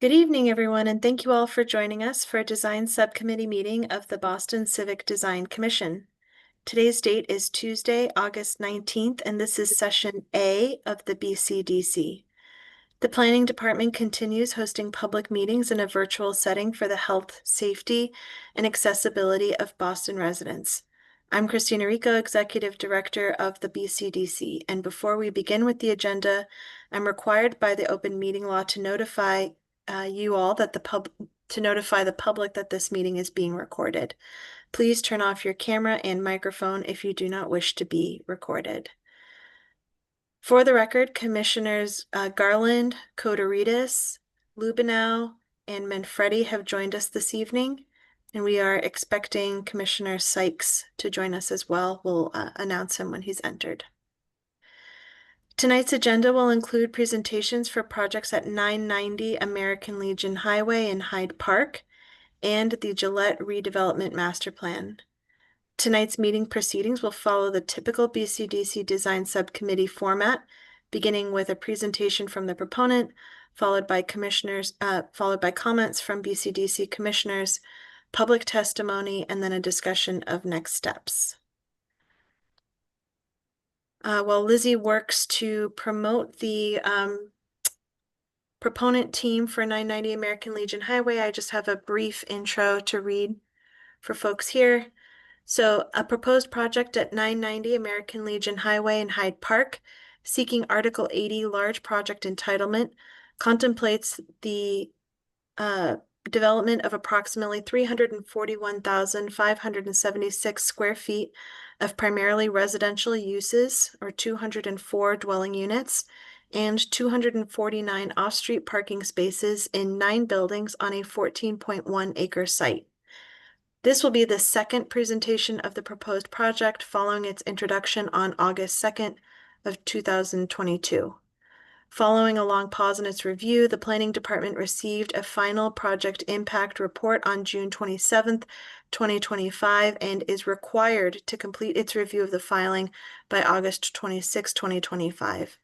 Good evening, everyone, and thank you all for joining us for a design subcommittee meeting of the Boston Civic Design Commission. Today's date is Tuesday, August 19th, and this is session A of the BCDC. The Planning Department continues hosting public meetings in a virtual setting for the health, safety, and accessibility of Boston residents. I'm Christina Rico, Executive Director of the BCDC, and before we begin with the agenda, I'm required by the open meeting law to notify notify the public that this meeting is being recorded. Please turn off your camera and microphone if you do not wish to be recorded. For the record, Commissioners Garland, Kodoridis, Lubinow, and Manfredi have joined us this evening, and we are expecting Commissioner Sykes to join us as well. We'll announce him when he's entered. Tonight's agenda will include presentations for projects at 990 American Legion Highway in Hyde Park and the Gillette Redevelopment Masterplan. Tonight's meeting proceedings will follow the typical BCDC Design Subcommittee format, beginning with a presentation from the proponent, followed by comments from BCDC commissioners, public testimony, and then a discussion of next steps. While Lizzie works to promote the proponent team for 990 American Legion Highway, I just have a brief intro to read for folks here. So, a proposed project at 990 American Legion Highway in Hyde Park, seeking Article 80 large project entitlement, contemplates the development of approximately 341,576 square feet of primarily residential uses, or 204 dwelling units, and 249 off-street parking spaces in 9 buildings on a 14.1 acre site. This will be the second presentation of the proposed project following its introduction on August 2nd of 2022. Following a long pause in its review, the Planning Department received a final project impact report on June 27th, 2025, and is required to complete its review of the filing by August 26, 2025.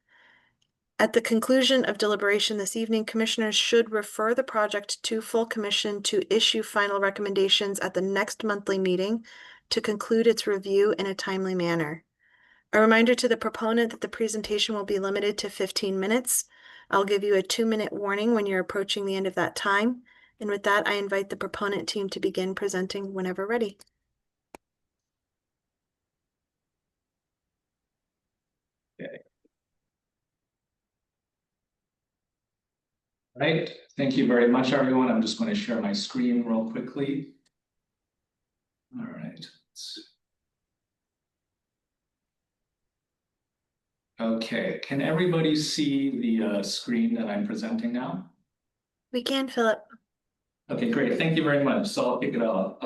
At the conclusion of deliberation this evening, commissioners should refer the project to full commission to issue final recommendations at the next monthly meeting to conclude its review in a timely manner. A reminder to the proponent that the presentation will be limited to 15 minutes. I'll give you a 2-minute warning when you're approaching the end of that time. And with that, I invite the proponent team to begin presenting whenever ready. Okay. All right, thank you very much, everyone. I'm just going to share my screen real quickly. All right. Okay, can everybody see the screen that I'm presenting now? We can, Philip. Okay, great. Thank you very much. So I'll kick it off.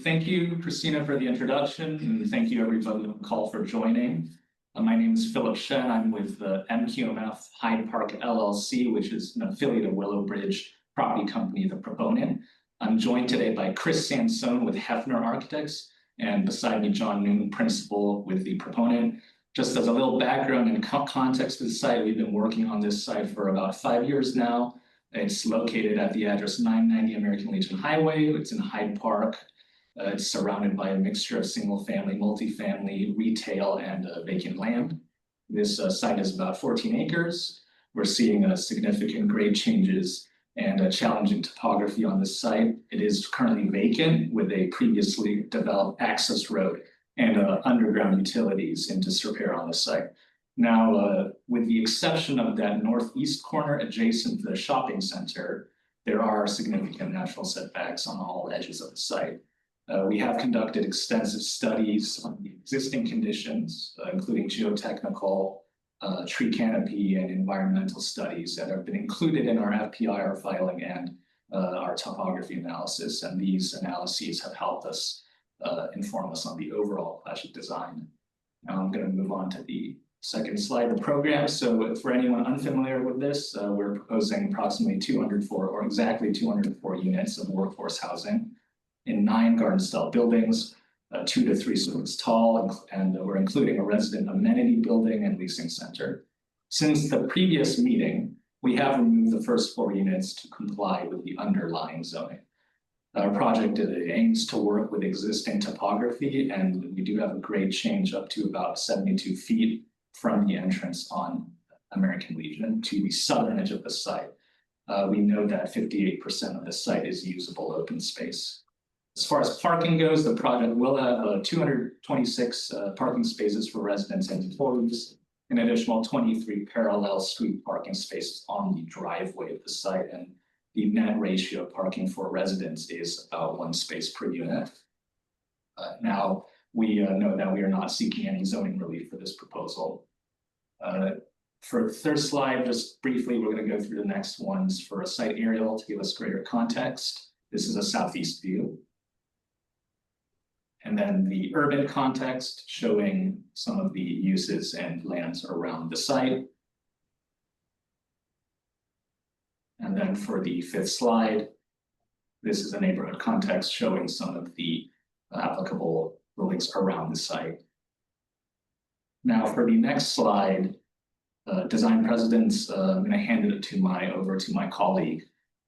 Thank you, Christina, for the introduction, and thank you, everybody on the call, for joining. My name is Philip Shen. I'm with MQMF Hyde Park LLC, which is an affiliate of Willowbridge Property Company, the proponent. I'm joined today by Chris Sansone with Hefner Architects, and beside me, John Newton, principal with the proponent. Just as a little background and context of the site, we've been working on this site for about 5 years now. It's located at the address 990 American Legion Highway. It's in Hyde Park. It's surrounded by a mixture of single-family, multifamily, retail, and vacant land. This site is about 14 acres. We're seeing significant grade changes and a challenging topography on this site. It is currently vacant with a previously developed access road and underground utilities in disrepair on the site. Now, with the exception of that northeast corner adjacent to the shopping center, there are significant natural setbacks on all edges of the site. We have conducted extensive studies on the existing conditions, including geotechnical, tree canopy, and environmental studies that have been included in our FPIR filing and our topography analysis. And these analyses have helped us inform us on the overall project design. Now I'm going to move on to the second slide, the program. So for anyone unfamiliar with this, we're proposing approximately 204 or exactly 204 units of workforce housing in 9 garden-style buildings, 2 to 3 stories tall, and we're including a resident amenity building and leasing center. Since the previous meeting, we have removed the first floor units to comply with the underlying zoning. Our project aims to work with existing topography, and we do have a grade change up to about 72 feet from the entrance on American Legion to the southern edge of the site. We know that 58% of the site is usable open space. As far as parking goes, the project will have 226 parking spaces for residents and employees, an additional 23 parallel street parking spaces on the driveway of the site, and the net ratio of parking for residents is about 1 space per unit. Now, we know that we are not seeking any zoning relief for this proposal. For the third slide, just briefly, we're going to go through the next ones for a site aerial to give us greater context. This is a southeast view. And then the urban context showing some of the uses and lands around the site. And then for the fifth slide, this is a neighborhood context showing some of the applicable buildings around the site. Now for the next slide, design precedents, I'm going to hand it over to my colleague,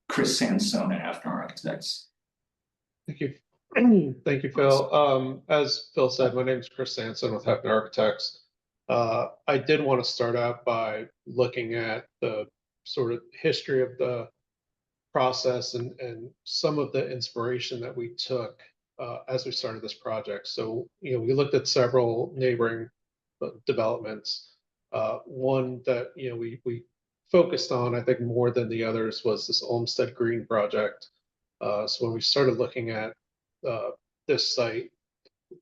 Chris Sansone at Afton Architects. Thank you. Thank you, Phil. As Phil said, my name is Chris Sansone with Afton Architects. I did want to start out by looking at the sort of history of the process and some of the inspiration that we took as we started this project. So, we looked at several neighboring developments. One that, we focused on, I think more than the others, was this Olmsted Green project. So when we started looking at this site,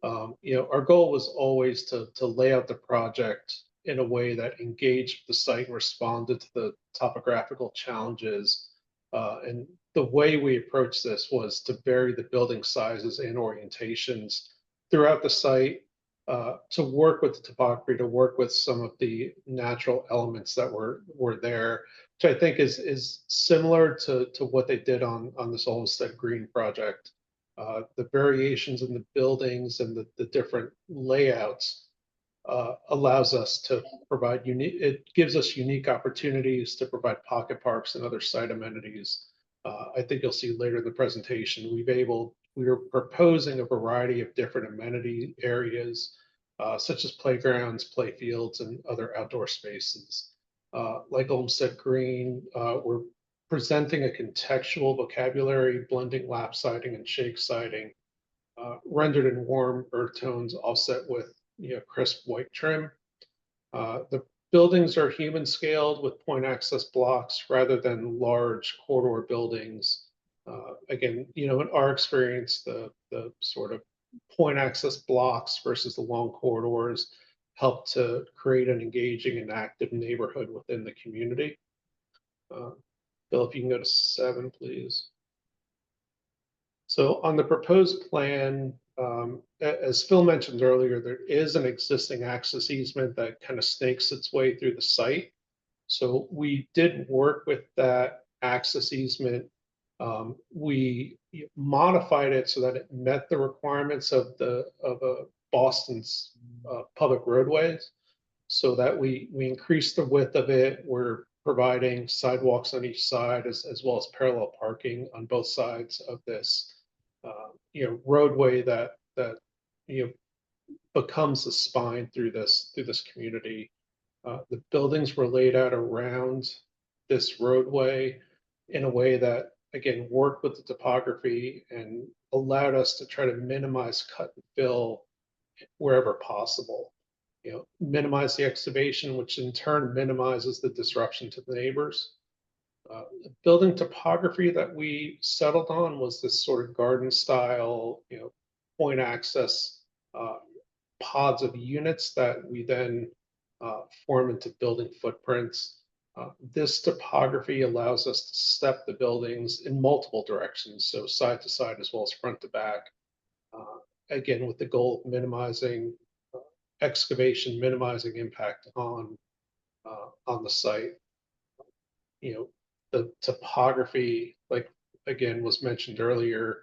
our goal was always to lay out the project in a way that engaged the site and responded to the topographical challenges. And the way we approached this was to vary the building sizes and orientations throughout the site, to work with the topography, to work with some of the natural elements that were there, which I think is similar to what they did on this Olmsted Green project. The variations in the buildings and the different layouts allows us to provide it gives us unique opportunities to provide pocket parks and other site amenities. I think you'll see later in the presentation, we are proposing a variety of different amenity areas, such as playgrounds, play fields, and other outdoor spaces. Like Olmsted Green, we're presenting a contextual vocabulary, blending lap siding and shake siding, rendered in warm earth tones, offset with crisp white trim. The buildings are human scaled with point access blocks rather than large corridor buildings. Again, in our experience, the sort of point access blocks versus the long corridors help to create an engaging and active neighborhood within the community. Bill, if you can go to 7, please. So on the proposed plan, as Phil mentioned earlier, there is an existing access easement that kind of snakes its way through the site. So we did work with that access easement. We modified it so that it met the requirements of Boston's public roadways, so that we increased the width of it. We're providing sidewalks on each side as well as parallel parking on both sides of this roadway that becomes the spine through this community. The buildings were laid out around this roadway in a way that, again, worked with the topography and allowed us to try to minimize cut and fill wherever possible. Minimize the excavation, which in turn minimizes the disruption to the neighbors. The building topography that we settled on was this sort of garden style, point access pods of units that we then form into building footprints. This topography allows us to step the buildings in multiple directions, so side to side as well as front to back. Again, with the goal of minimizing excavation, minimizing impact on the site. The topography, like again was mentioned earlier,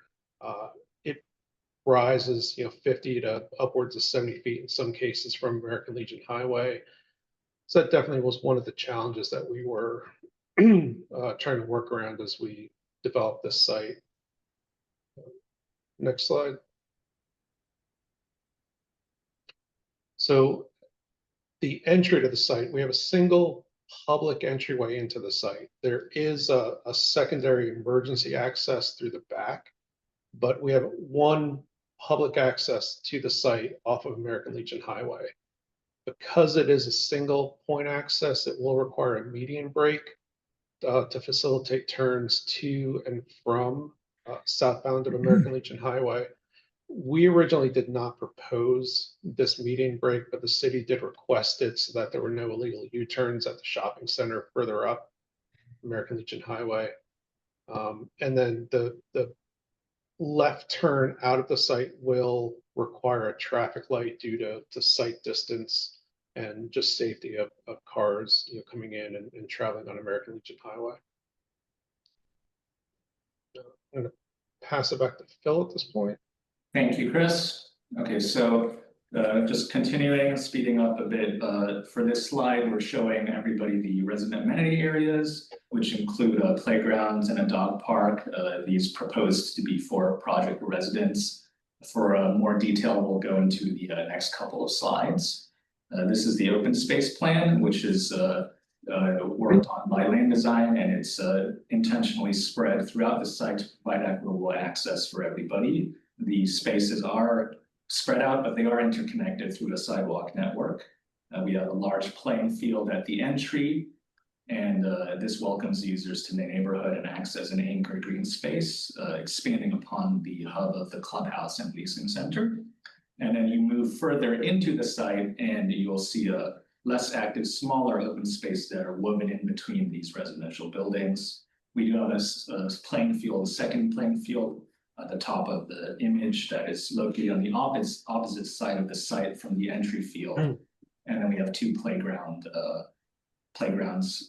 it rises 50 to upwards of 70 feet in some cases from American Legion Highway. So that definitely was one of the challenges that we were trying to work around as we develop this site. Next slide. So the entry to the site, we have a single public entryway into the site. There is a secondary emergency access through the back, but we have one public access to the site off of American Legion Highway. Because it is a single point access, it will require a median break to facilitate turns to and from southbound of American Legion Highway. We originally did not propose this median break, but the city did request it so that there were no illegal U-turns at the shopping center further up American Legion Highway. And then the left turn out of the site will require a traffic light due to site distance and just safety of cars, coming in and traveling on American Legion Highway. I'm going to pass it back to Phil at this point. Thank you, Chris. Okay, so just continuing and speeding up a bit, for this slide, we're showing everybody the resident amenity areas, which include playgrounds and a dog park. These proposed to be for project residents. For more detail, we'll go into the next couple of slides. This is the open space plan, which is worked on by land design, and it's intentionally spread throughout the site to provide equitable access for everybody. The spaces are spread out, but they are interconnected through a sidewalk network. We have a large playing field at the entry, and this welcomes users to the neighborhood and acts as an anchor green space, expanding upon the hub of the clubhouse and leasing center. And then you move further into the site and you'll see a less active, smaller open space that are woven in between these residential buildings. We do have a playing field, a second playing field at the top of the image that is located on the opposite side of the site from the entry field. And then we have two playgrounds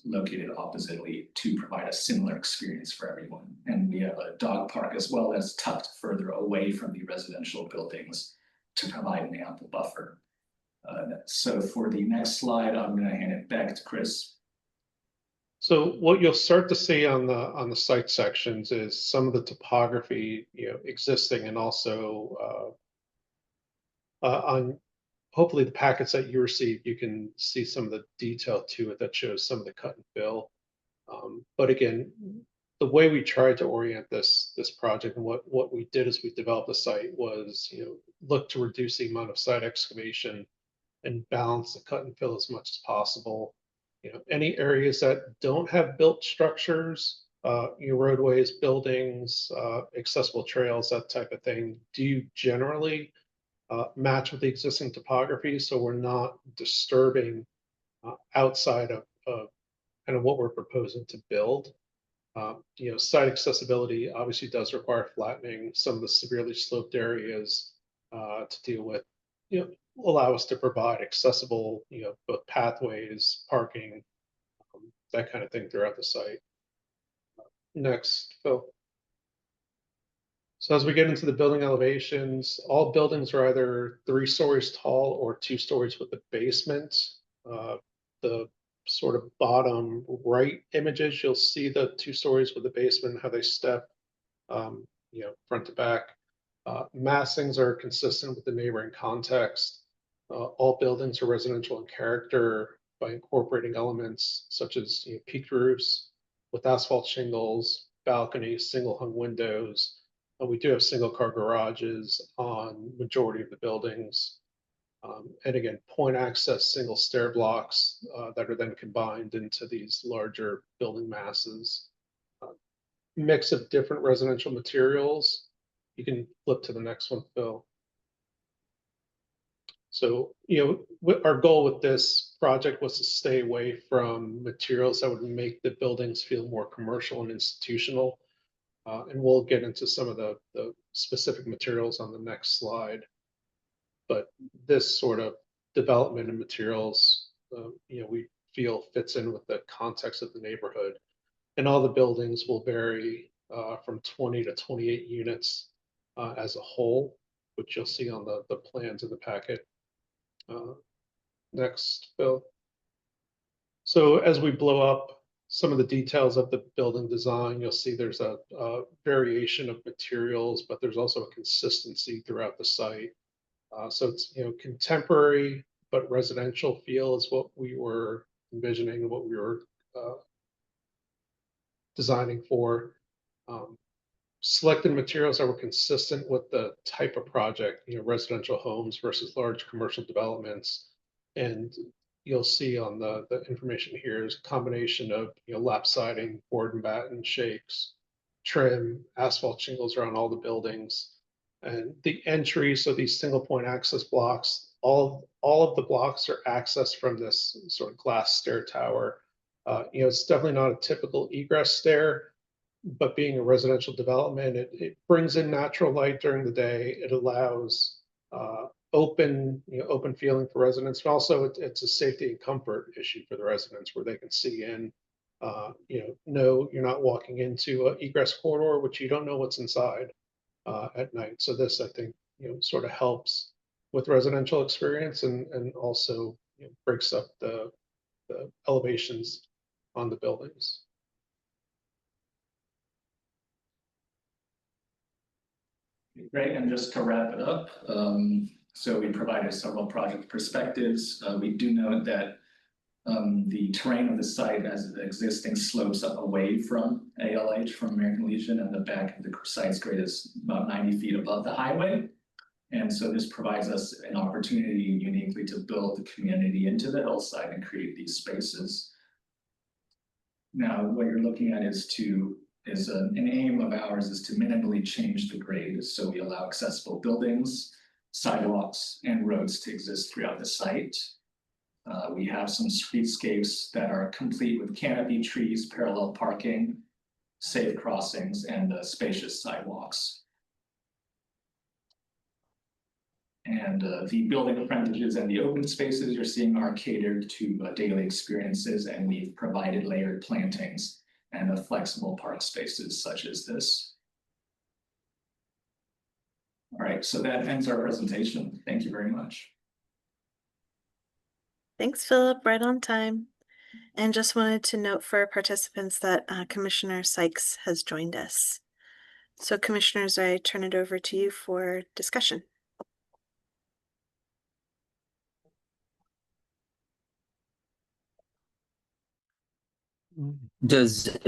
located oppositely to provide a similar experience for everyone. And we have a dog park as well as tucked further away from the residential buildings to provide an ample buffer. So for the next slide, I'm going to hand it back to Chris. So what you'll start to see on the site sections is some of the topography, existing, and also on hopefully the packets that you received, you can see some of the detail to it that shows some of the cut and fill. But again, the way we tried to orient this project and what we did as we developed the site was, look to reduce the amount of site excavation and balance the cut and fill as much as possible. Any areas that don't have built structures, roadways, buildings, accessible trails, that type of thing, do generally match with the existing topography. So we're not disturbing outside of kind of what we're proposing to build. Site accessibility obviously does require flattening some of the severely sloped areas to deal with, allow us to provide accessible, both pathways, parking, that kind of thing throughout the site. Next, Phil. So as we get into the building elevations, all buildings are either 3 stories tall or 2 stories with a basement. The sort of bottom right images, you'll see the 2 stories with the basement, how they step, front to back. Massings are consistent with the neighboring context. All buildings are residential in character by incorporating elements such as peaked roofs with asphalt shingles, balconies, single hung windows. We do have single car garages on majority of the buildings. And again, point access single stair blocks that are then combined into these larger building masses. Mix of different residential materials. You can flip to the next one, Phil. So, our goal with this project was to stay away from materials that would make the buildings feel more commercial and institutional. And we'll get into some of the specific materials on the next slide. But this sort of development and materials, we feel fits in with the context of the neighborhood. And all the buildings will vary from 20 to 28 units as a whole, which you'll see on the plans in the packet. Next, Phil. So as we blow up some of the details of the building design, you'll see there's a variation of materials, but there's also a consistency throughout the site. So it's, contemporary but residential feel is what we were envisioning, what we were designing for. Selected materials that were consistent with the type of project, residential homes versus large commercial developments. And you'll see on the information here is a combination of, lap siding, board and batten, shakes, trim, asphalt shingles around all the buildings. And the entry, so these single point access blocks, all of the blocks are accessed from this sort of glass stair tower. It's definitely not a typical egress stair, but being a residential development, it brings in natural light during the day. It allows open feeling for residents, but also it's a safety and comfort issue for the residents where they can see in. No, you're not walking into an egress corridor, which you don't know what's inside at night. So this, I think, sort of helps with residential experience and also breaks up the elevations on the buildings. Great, and just to wrap it up, so we provided several project perspectives. We do note that the terrain of the site as existing slopes up away from ALH, from American Legion, and the back of the site's grade is about 90 feet above the highway. And so this provides us an opportunity uniquely to build the community into the hillside and create these spaces. Now, what you're looking at is an aim of ours is to minimally change the grade. So we allow accessible buildings, sidewalks, and roads to exist throughout the site. We have some streetscapes that are complete with canopy trees, parallel parking, safe crossings, and spacious sidewalks. And the building frontages and the open spaces you're seeing are catered to daily experiences, and we've provided layered plantings and flexible park spaces such as this. All right, so that ends our presentation. Thank you very much. Thanks, Philip, right on time. And just wanted to note for participants that Commissioner Sykes has joined us. So commissioners, I turn it over to you for discussion. Does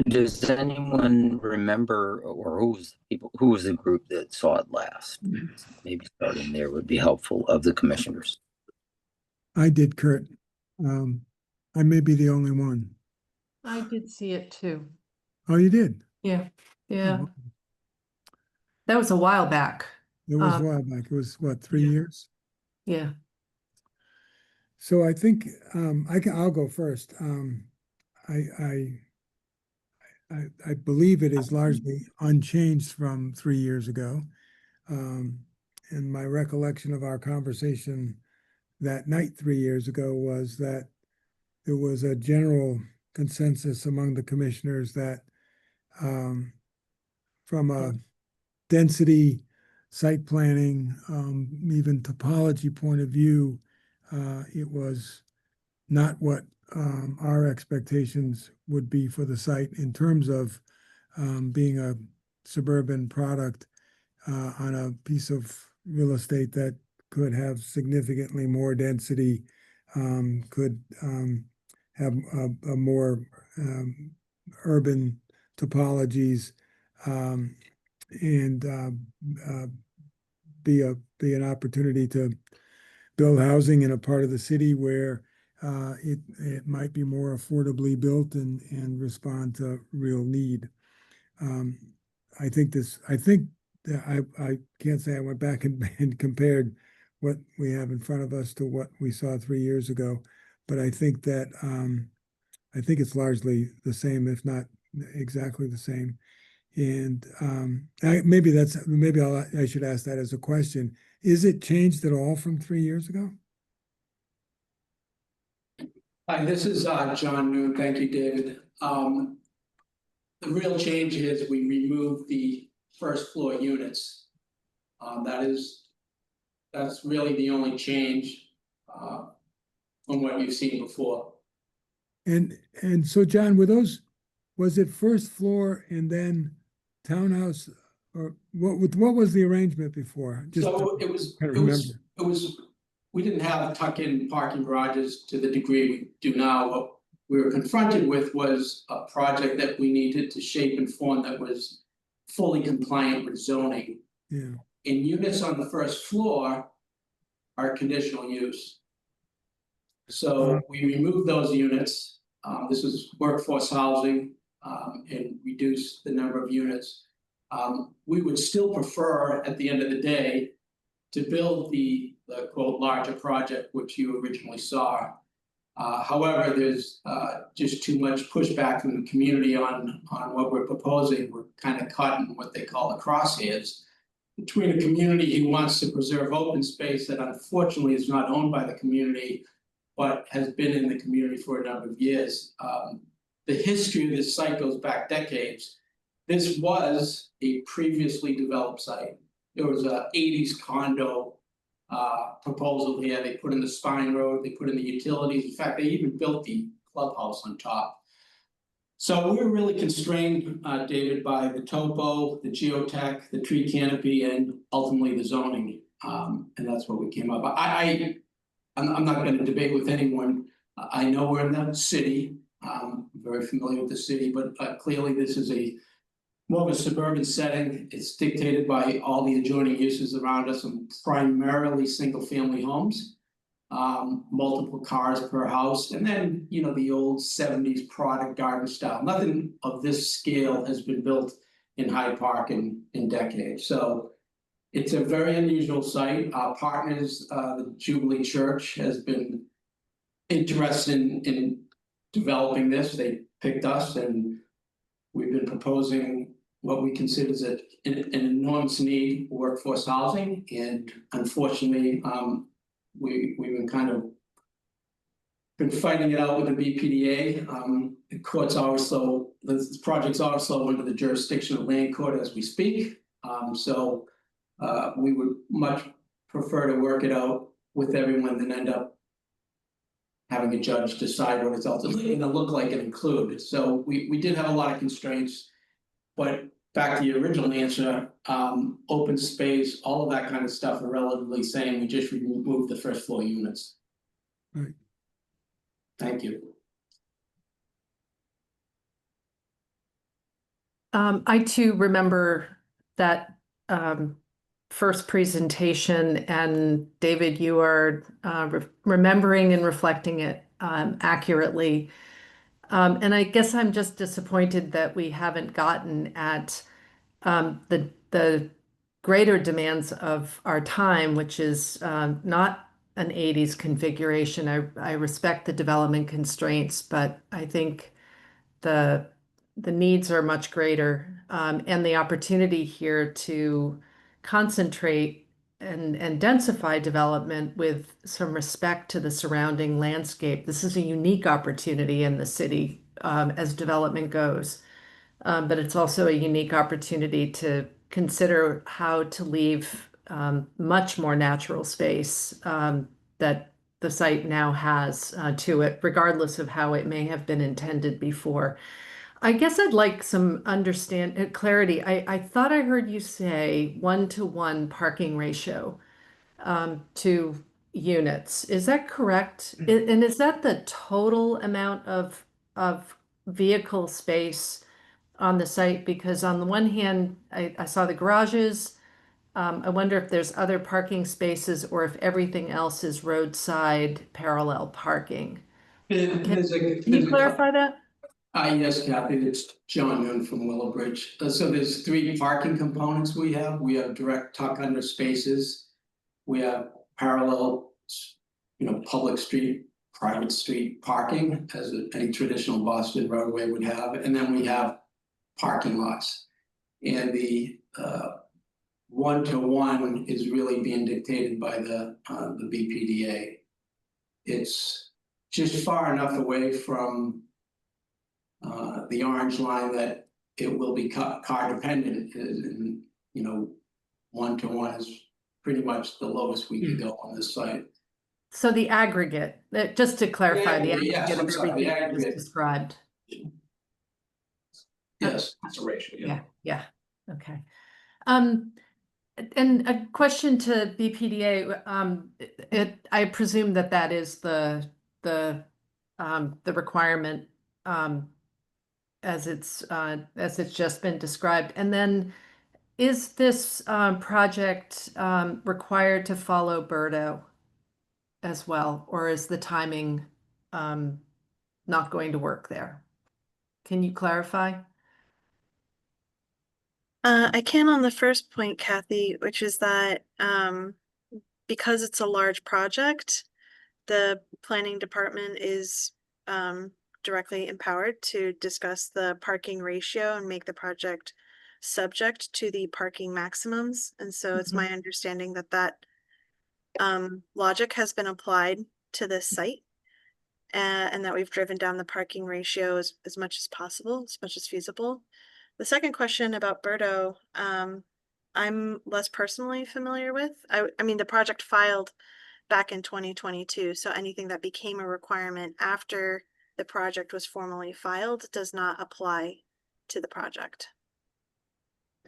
anyone remember, or who was the group that saw it last? Maybe starting there would be helpful, of the commissioners. I did, Kurt. I may be the only one. I did see it too. Oh, you did? Yeah, yeah. Oh, That was a while back. it was a while back. It was what, 3 years? Yeah. So I think I'll go first. I believe it is largely unchanged from 3 years ago. And my recollection of our conversation that night 3 years ago was that there was a general consensus among the commissioners that from a density, site planning, even topology point of view, it was not what our expectations would be for the site in terms of being a suburban product on a piece of real estate that could have significantly more density, could have a more urban topologies, and be an opportunity to build housing in a part of the city where it might be more affordably built and respond to real need. I think that I can't say I went back and compared what we have in front of us to what we saw 3 years ago, but I think that I think it's largely the same, if not exactly the same. And maybe I should ask that as a question. Is it changed at all from 3 years ago? Hi, this is John Noon. Thank you, David. The real change is we removed the first floor units. That's really the only change from what you've seen before. And so, John, were those was it first floor and then townhouse? Or what was the arrangement before? Just So to it was, kind of it was, remember. it was, we didn't have tuck-in parking garages to the degree we do now. What we were confronted with was a project that we needed to shape and form that was fully compliant with zoning. Yeah, And units on the first floor are conditional use. So we removed those units. This is workforce housing, and reduced the number of units. We would still prefer, at the end of the day, to build the quote larger project, which you originally saw. However, there's just too much pushback from the community on what we're proposing. We're kind of caught in what they call the crosshairs between a community who wants to preserve open space that unfortunately is not owned by the community, but has been in the community for a number of years. The history of this site goes back decades. This was a previously developed site. There was a 80s condo proposal here. They put in the spine road, they put in the utilities. In fact, they even built the clubhouse on top. So we were really constrained, David, by the topo, the geotech, the tree canopy, and ultimately the zoning. And that's what we came up. I'm not going to debate with anyone. I know we're in the city. I'm very familiar with the city, but clearly this is more of a suburban setting. It's dictated by all the adjoining uses around us, and primarily single-family homes, multiple cars per house, and then the old 70s product garden style. Nothing of this scale has been built in Hyde Park in decades. So it's a very unusual site. Our partners, the Jubilee Church, has been interested in developing this. They picked us, and we've been proposing what we consider is an enormous need for workforce housing. And unfortunately, we've been kind of fighting it out with the BPDA. The court's always slow. This project's always slow under the jurisdiction of land court as we speak. So we would much prefer to work it out with everyone than end up having a judge decide what it's ultimately going to look like and include. So we did have a lot of constraints, but back to your original answer, open space, all of that kind of stuff are relatively same. We just removed the first floor units. right. Thank you. I too remember that first presentation, and David, you are remembering and reflecting it accurately. And I guess I'm just disappointed that we haven't gotten at the greater demands of our time, which is not an 80s configuration. I respect the development constraints, but I think the needs are much greater, and the opportunity here to concentrate and densify development with some respect to the surrounding landscape. This is a unique opportunity in the city as development goes, but it's also a unique opportunity to consider how to leave much more natural space that the site now has to it, regardless of how it may have been intended before. I guess I'd like some clarity. I thought I heard you say 1-to-1 parking ratio to units. Is that correct? And is that the total amount of vehicle space on the site? Because on the one hand, I saw the garages. I wonder if there's other parking spaces or if everything else is roadside parallel parking. Can you clarify that? Yes, Kathy, it's John Noon from Willowbridge. So there's 3 parking components we have. We have direct tuck under spaces. We have parallel, public street, private street parking, as any traditional Boston roadway would have. And then we have parking lots. And the 1-to-1 is really being dictated by the BPDA. It's just far enough away from the orange line that it will be car dependent, and 1-to-1 is pretty much the lowest we can go on this site. So the aggregate, just to clarify, the Yes, aggregate I'm of sorry, the everything you just aggregate. described. Yes, it's a ratio, yeah. Yeah, okay. And a question to BPDA, I presume that is the requirement, as it's just been described. And then is this, project, required to follow Birdo as well, or is the timing, not going to work there? Can you clarify? I can on the first point, Kathy, which is that because it's a large project, the planning department is directly empowered to discuss the parking ratio and make the project subject to the parking maximums. And so it's my understanding that logic has been applied to this site, and that we've driven down the parking ratio as much as possible, as much as feasible. The second question about Birdo, I'm less personally familiar with. I mean, the project filed back in 2022, so anything that became a requirement after the project was formally filed does not apply to the project.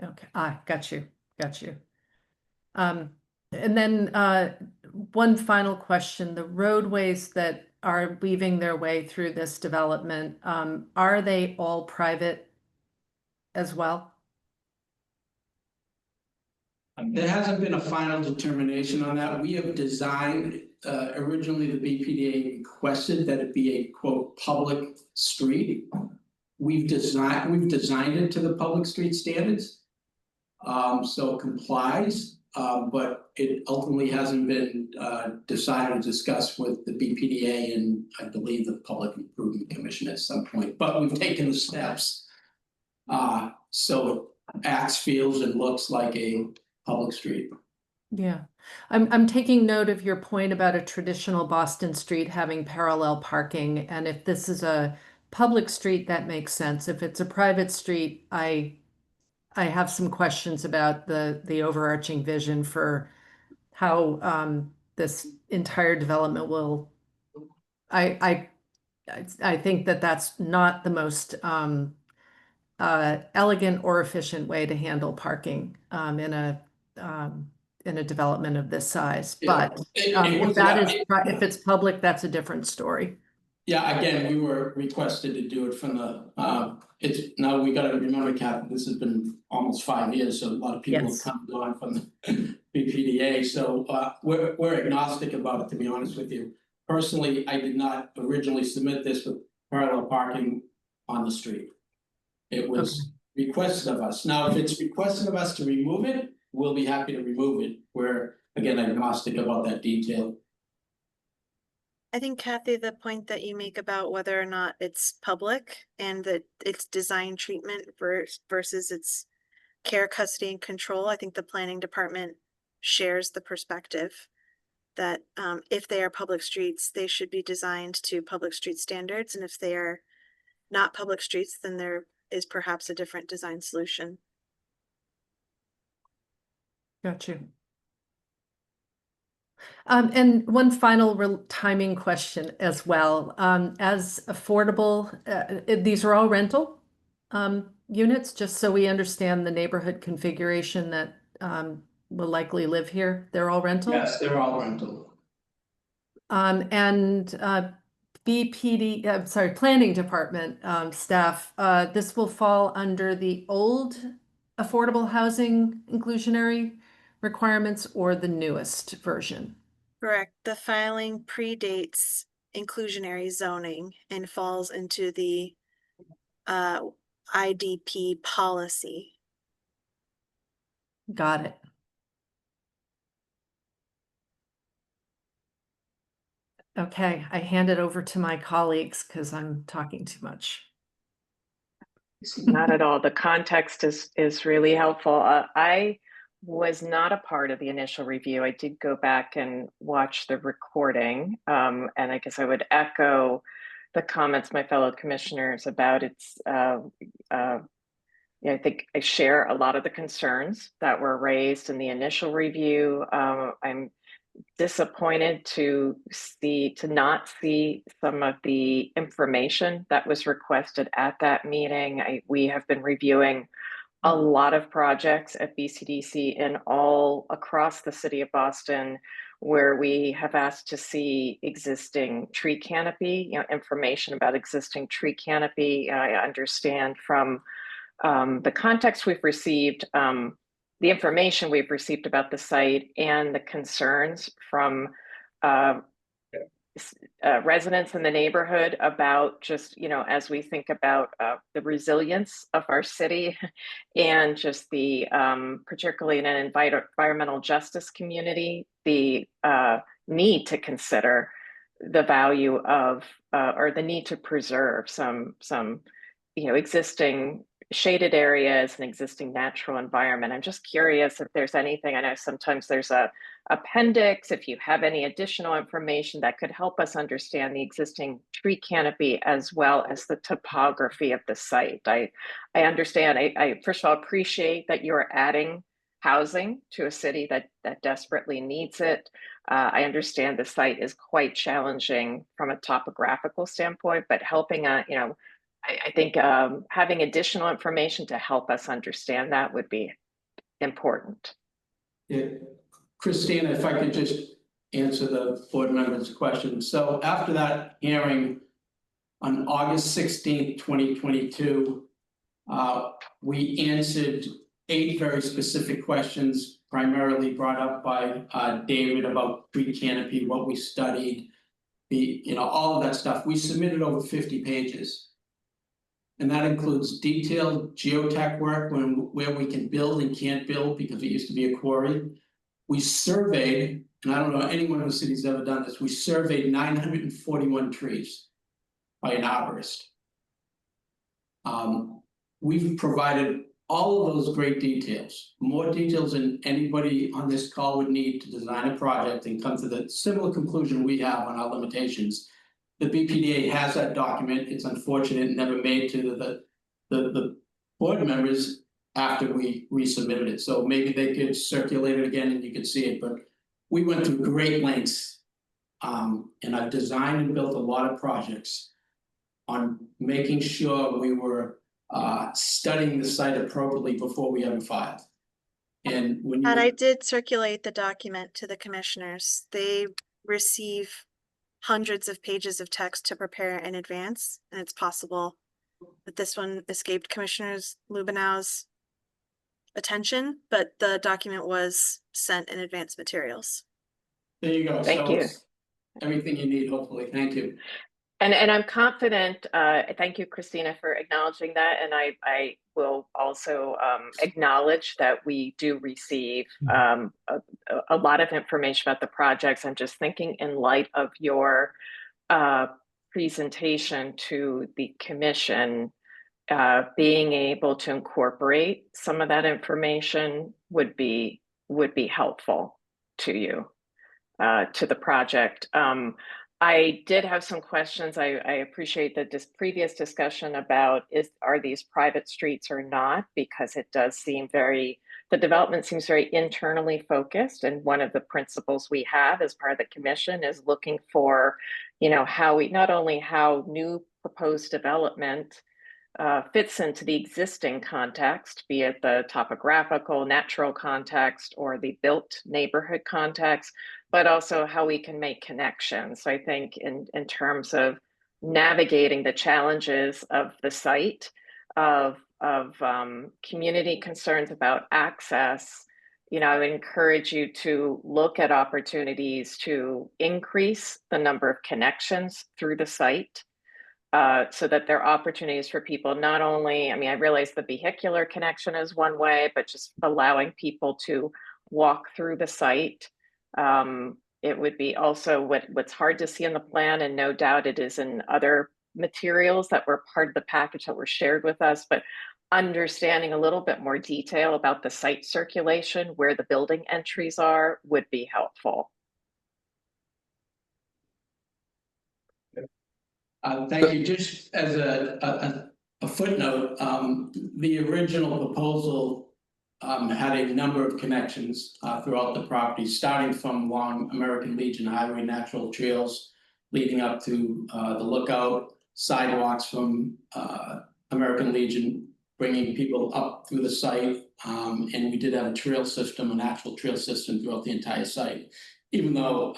Okay, got you. And then one final question, the roadways that are weaving their way through this development, are they all private as well? There hasn't been a final determination on that. We have designed, originally the BPDA requested that it be a quote, public street. We've designed it to the public street standards. So it complies, but it ultimately hasn't been decided or discussed with the BPDA and I believe the Public Improvement Commission at some point, but we've taken the steps. So it acts, feels, and looks like a public street. Yeah, I'm taking note of your point about a traditional Boston street having parallel parking, and if this is a public street, that makes sense. If it's a private street, I have some questions about the overarching vision for how this entire development will. I think that's not the most elegant or efficient way to handle parking in a development of this size. Yeah. But if it's public, that's a different story. Yeah, again, we were requested to do it from the, now we gotta remember, Kathy, this has been almost 5 years, so a lot of people have Yes. come and gone from the BPDA, so we're agnostic about it, to be honest with you. Personally, I did not originally submit this with parallel parking on the street. It was requested of us. Now, if it's requested of us to remove it, we'll be happy to remove it. We're, again, agnostic about that detail. I think, Kathy, the point that you make about whether or not it's public and that it's design treatment versus its care, custody, and control, I think the planning department shares the perspective that if they are public streets, they should be designed to public street standards. And if they are not public streets, then there is perhaps a different design solution. Got you. And one final timing question as well. As affordable, these are all rental units, just so we understand the neighborhood configuration that will likely live here. They're all rental? Yes, they're all rental. And Planning Department staff, this will fall under the old affordable housing inclusionary requirements or the newest version? Correct. The filing predates inclusionary zoning and falls into the IDP policy. Got it. Okay, I hand it over to my colleagues because I'm talking too much. Not at all. The context is really helpful. I was not a part of the initial review. I did go back and watch the recording, and I guess I would echo the comments my fellow commissioners about its. I think I share a lot of the concerns that were raised in the initial review. I'm disappointed to not see some of the information that was requested at that meeting. We have been reviewing a lot of projects at BCDC in all across the city of Boston, where we have asked to see existing tree canopy, information about existing tree canopy. I understand from the context we've received, the information we've received about the site and the concerns from residents in the neighborhood about just, as we think about the resilience of our city and just the, particularly in an environmental justice community, the need to consider the value of, or the need to preserve some existing shaded areas and existing natural environment. I'm just curious if there's anything. I know sometimes there's a appendix, if you have any additional information that could help us understand the existing tree canopy as well as the topography of the site. I understand. I first of all appreciate that you're adding housing to a city that desperately needs it. I understand the site is quite challenging from a topographical standpoint, but helping I think having additional information to help us understand that would be important. Yeah. Christina, if I could just answer the board member's question. So after that hearing on August 16th, 2022, we answered 8 very specific questions, primarily brought up by David about tree canopy, what we studied, all of that stuff. We submitted over 50 pages. And that includes detailed geotech work where we can build and can't build because it used to be a quarry. We surveyed, and I don't know anyone in the city's ever done this, we surveyed 941 trees by an arborist. We've provided all of those great details, more details than anybody on this call would need to design a project and come to the similar conclusion we have on our limitations. The BPDA has that document. It's unfortunate it never made to the board members after we resubmitted it. So maybe they could circulate it again and you could see it. But we went through great lengths. And I've designed and built a lot of projects on making sure we were studying the site appropriately before we ever filed. And when you— And I did circulate the document to the commissioners. They receive hundreds of pages of text to prepare in advance, and it's possible that this one escaped Commissioners Lubinau's attention, but the document was sent in advance materials. There you go. Thank you. Everything you need, hopefully. Thank you. And I'm confident, thank you, Christina, for acknowledging that. And I will also acknowledge that we do receive a lot of information about the projects. I'm just thinking in light of your presentation to the commission, being able to incorporate some of that information would be helpful to you, to the project. I did have some questions. I appreciate the previous discussion about are these private streets or not, because it does seem the development seems very internally focused. And one of the principles we have as part of the commission is looking for, not only how new proposed development fits into the existing context, be it the topographical, natural context, or the built neighborhood context, but also how we can make connections. So I think in terms of navigating the challenges of the site, of community concerns about access, I would encourage you to look at opportunities to increase the number of connections through the site, so that there are opportunities for people, not only, I realize the vehicular connection is one way, but just allowing people to walk through the site. It would be also what's hard to see in the plan, and no doubt it is in other materials that were part of the package that were shared with us, but understanding a little bit more detail about the site circulation, where the building entries are, would be helpful. Thank you. Just as a footnote, the original proposal had a number of connections throughout the property, starting from along American Legion Highway, natural trails leading up to the lookout, sidewalks from American Legion, bringing people up through the site. And we did have a trail system, an actual trail system throughout the entire site. Even though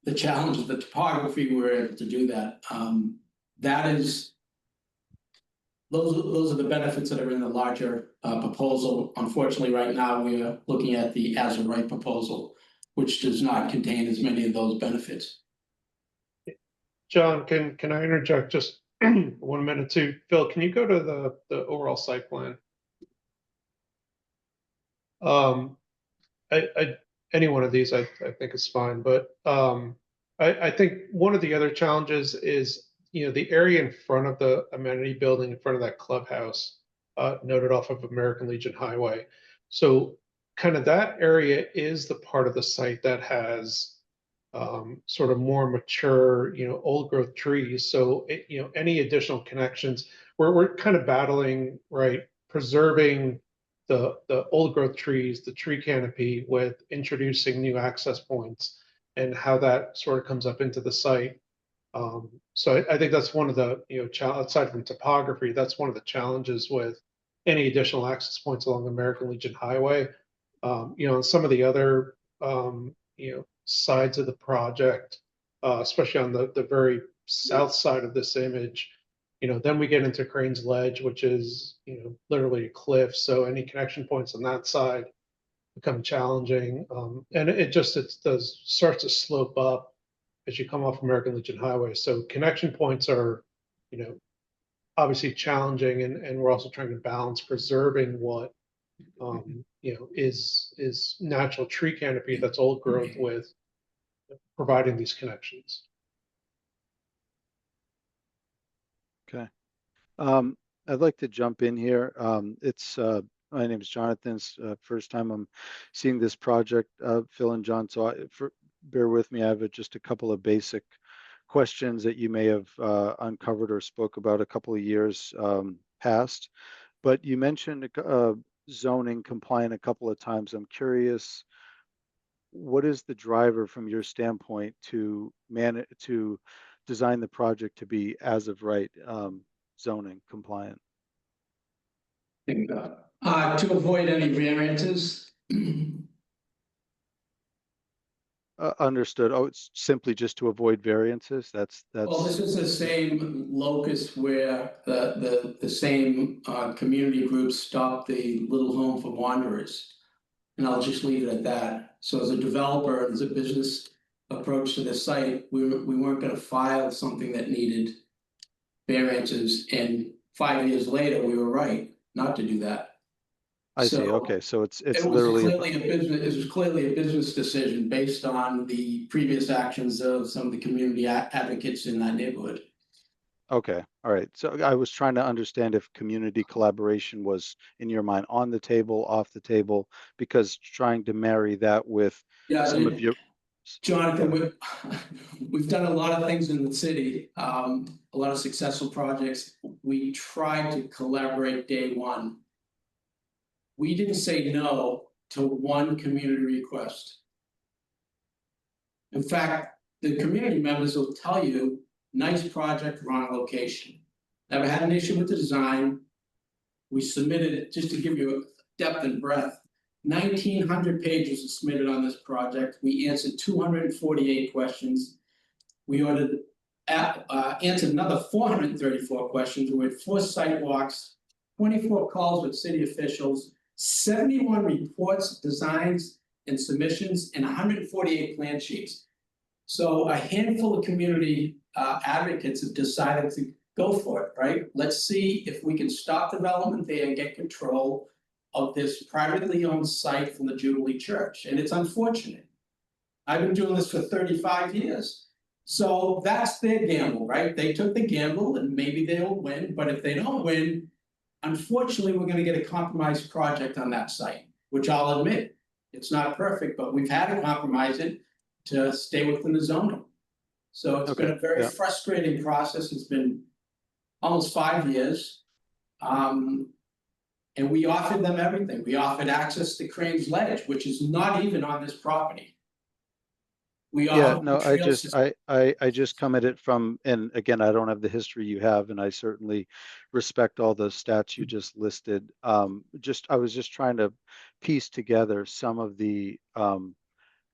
the challenge of the topography, we were able to do that. Those are the benefits that are in the larger proposal. Unfortunately, right now, we are looking at the as of right proposal, which does not contain as many of those benefits. John, can I interject just 1 minute too? Phil, can you go to the overall site plan? Any one of these I think is fine, but I think one of the other challenges is, the area in front of the amenity building, in front of that clubhouse, noted off of American Legion Highway. So kind of that area is the part of the site that has sort of more mature, old growth trees. So, any additional connections, we're kind of battling, right, preserving the old growth trees, the tree canopy, with introducing new access points and how that sort of comes up into the site. So I think that's one of the, aside from topography, that's one of the challenges with any additional access points along American Legion Highway. And some of the other, sides of the project, especially on the very south side of this image, then we get into Crane's Ledge, which is, literally a cliff. So any connection points on that side become challenging. And it starts to slope up as you come off American Legion Highway. So connection points are, obviously challenging, and we're also trying to balance preserving what, is natural tree canopy that's old growth with providing these connections. Okay. I'd like to jump in here. My name is Jonathan. It's first time I'm seeing this project, Phil and John. So bear with me. I have just a couple of basic questions that you may have uncovered or spoke about a couple of years past. But you mentioned zoning compliant a couple of times. I'm curious, what is the driver from your standpoint to design the project to be as of right zoning compliant? To avoid any variances. Understood. Oh, it's simply just to avoid variances. That's. Well, this is the same locus where the same community groups stopped the Little Home for Wanderers. And I'll just leave it at that. So as a developer, as a business approach to this site, we weren't going to file something that needed variances. And 5 years later, we were right not to do that. I see. Okay, so it's literally it was clearly a business decision based on the previous actions of some of the community advocates in that neighborhood. Okay, all right. So I was trying to understand if community collaboration was, in your mind, on the table, off the table, because trying to marry that with some of your. Jonathan, we've done a lot of things in the city, a lot of successful projects. We tried to collaborate day one. We didn't say no to one community request. In fact, the community members will tell you, nice project, wrong location. Never had an issue with the design. We submitted, just to give you a depth and breadth, 1,900 pages were submitted on this project. We answered 248 questions. We answered another 434 questions. We had 4 sidewalks, 24 calls with city officials, 71 reports, designs, and submissions, and 148 plan sheets. So a handful of community advocates have decided to go for it, right? Let's see if we can stop development there and get control of this privately owned site from the Jubilee Church. And it's unfortunate. I've been doing this for 35 years. So that's their gamble, right? They took the gamble and maybe they'll win, but if they don't win, unfortunately, we're going to get a compromised project on that site, which I'll admit, it's not perfect, but we've had to compromise it to stay within the zoning. So it's been a very frustrating process. It's been almost 5 years. And we offered them everything. We offered access to Crane's Ledge, which is not even on this property. We Yeah, offered no, the trail system. I just come at it from, and again, I don't have the history you have, and I certainly respect all the stats you just listed. I was just trying to piece together some of the,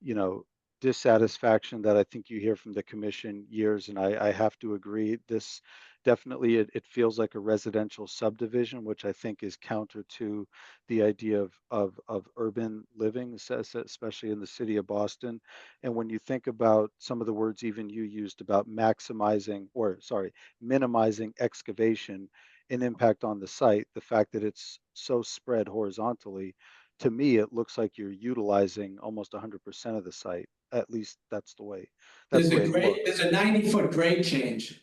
you know, dissatisfaction that I think you hear from the commission years, and I have to agree. This definitely, it feels like a residential subdivision, which I think is counter to the idea of urban living, especially in the city of Boston. And when you think about some of the words even you used about maximizing, or sorry, minimizing excavation and impact on the site, the fact that it's so spread horizontally, to me, it looks like you're utilizing almost 100% of the site. At least that's the way it looks. There's a 90-foot grade change.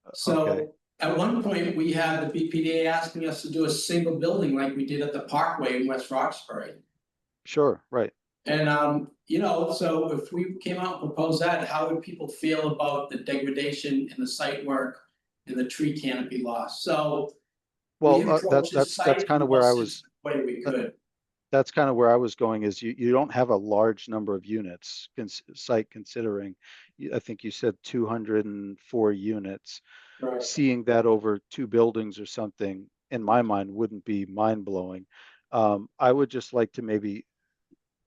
Okay, So at one point, we had the BPDA asking us to do a single building like we did at the Parkway in West Roxbury. sure, right. And, you know, so if we came out and proposed that, how would people feel about the degradation in the site work and the tree canopy loss? So we Well, approached this that's site kind in of the where I most was. sensitive way we could. That's kind of where I was going. Is you don't have a large number of units site considering. I think you said 204 units. Right. Seeing that over two buildings or something, in my mind, wouldn't be mind blowing. I would just like to maybe,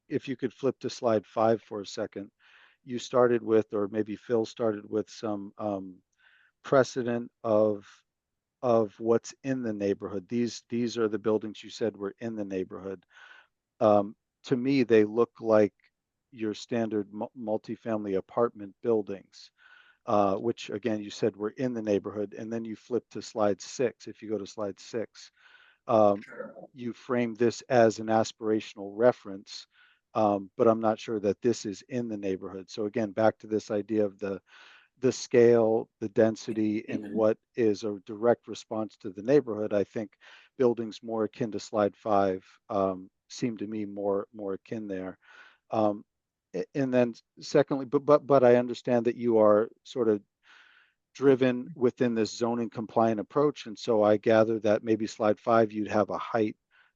if you could flip to slide 5 for a second. You started with, or maybe Phil started with some precedent of what's in the neighborhood. These are the buildings you said were in the neighborhood. To me, they look like your standard multifamily apartment buildings, which again, you said were in the neighborhood. And then you flip to slide 6. If you go to slide 6, you frame this as an aspirational reference, but I'm not sure that this is in the neighborhood. So again, back to this idea of the scale, the density, and what is a direct response to the neighborhood. I think buildings more akin to slide 5 seem to me more akin there. And then secondly, but I understand that you are sort of driven within this zoning compliant approach, and so I gather that maybe slide 5 you'd have a height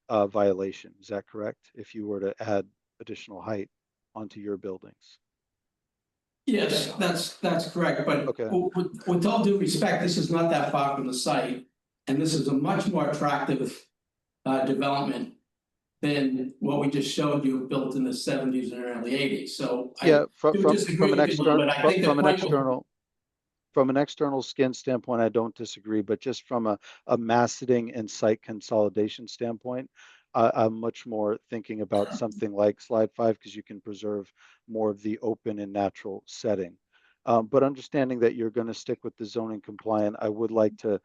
violation. Is that correct? If you were to add additional height onto your buildings. Yes, that's correct, but Okay. with all due respect, this is not that far from the site. And this is a much more attractive development than what we just showed you built in the 70s and early 80s. So Yeah, I do disagree with you a little bit. I think the point was, from an external skin standpoint, I don't disagree, but just from a masseting and site consolidation standpoint, I'm much more thinking about something like slide 5 because you can preserve more of the open and natural setting. But understanding that you're going to stick with the zoning compliant, I would like to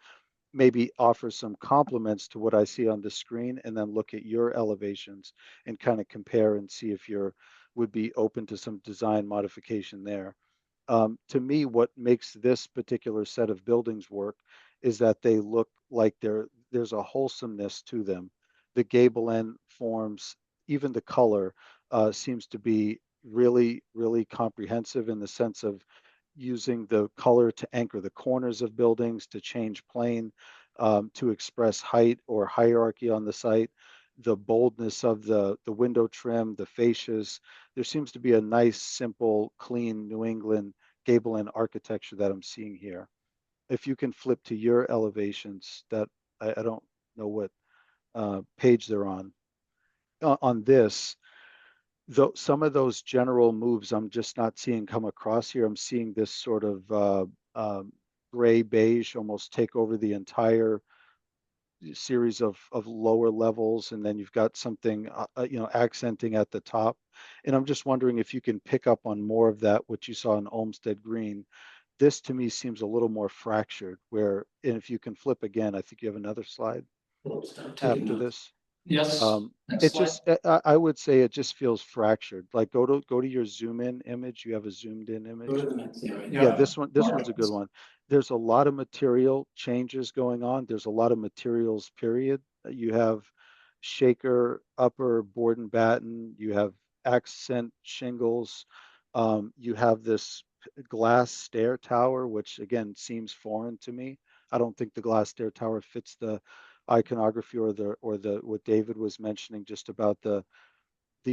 maybe offer some compliments to what I see on the screen and then look at your elevations and kind of compare and see if you're would be open to some design modification there. To me, what makes this particular set of buildings work is that they look like there's a wholesomeness to them. The gable end forms, even the color, seems to be really comprehensive in the sense of using the color to anchor the corners of buildings, to change plane, to express height or hierarchy on the site. The boldness of the window trim, the fascias. There seems to be a nice, simple, clean New England gable end architecture that I'm seeing here. If you can flip to your elevations, that I don't know what page they're on. On this, though, some of those general moves I'm just not seeing come across here. I'm seeing this sort of gray beige almost take over the entire series of lower levels, and then you've got something accenting at the top. And I'm just wondering if you can pick up on more of that what you saw in Olmsted Green. This to me seems a little more fractured, where, and if you can flip again, I think you have another slide after this. Yes. Next It slide. just I would say it just feels fractured. Like go to your zoom in image. You have a zoomed in image. go to the next area. Yeah, this one's a good one. There's a lot of material changes going on. There's a lot of materials, period. You have shaker, upper board and batten. You have accent shingles. You have this glass stair tower, which again seems foreign to me. I don't think the glass stair tower fits the iconography or the what David was mentioning just about the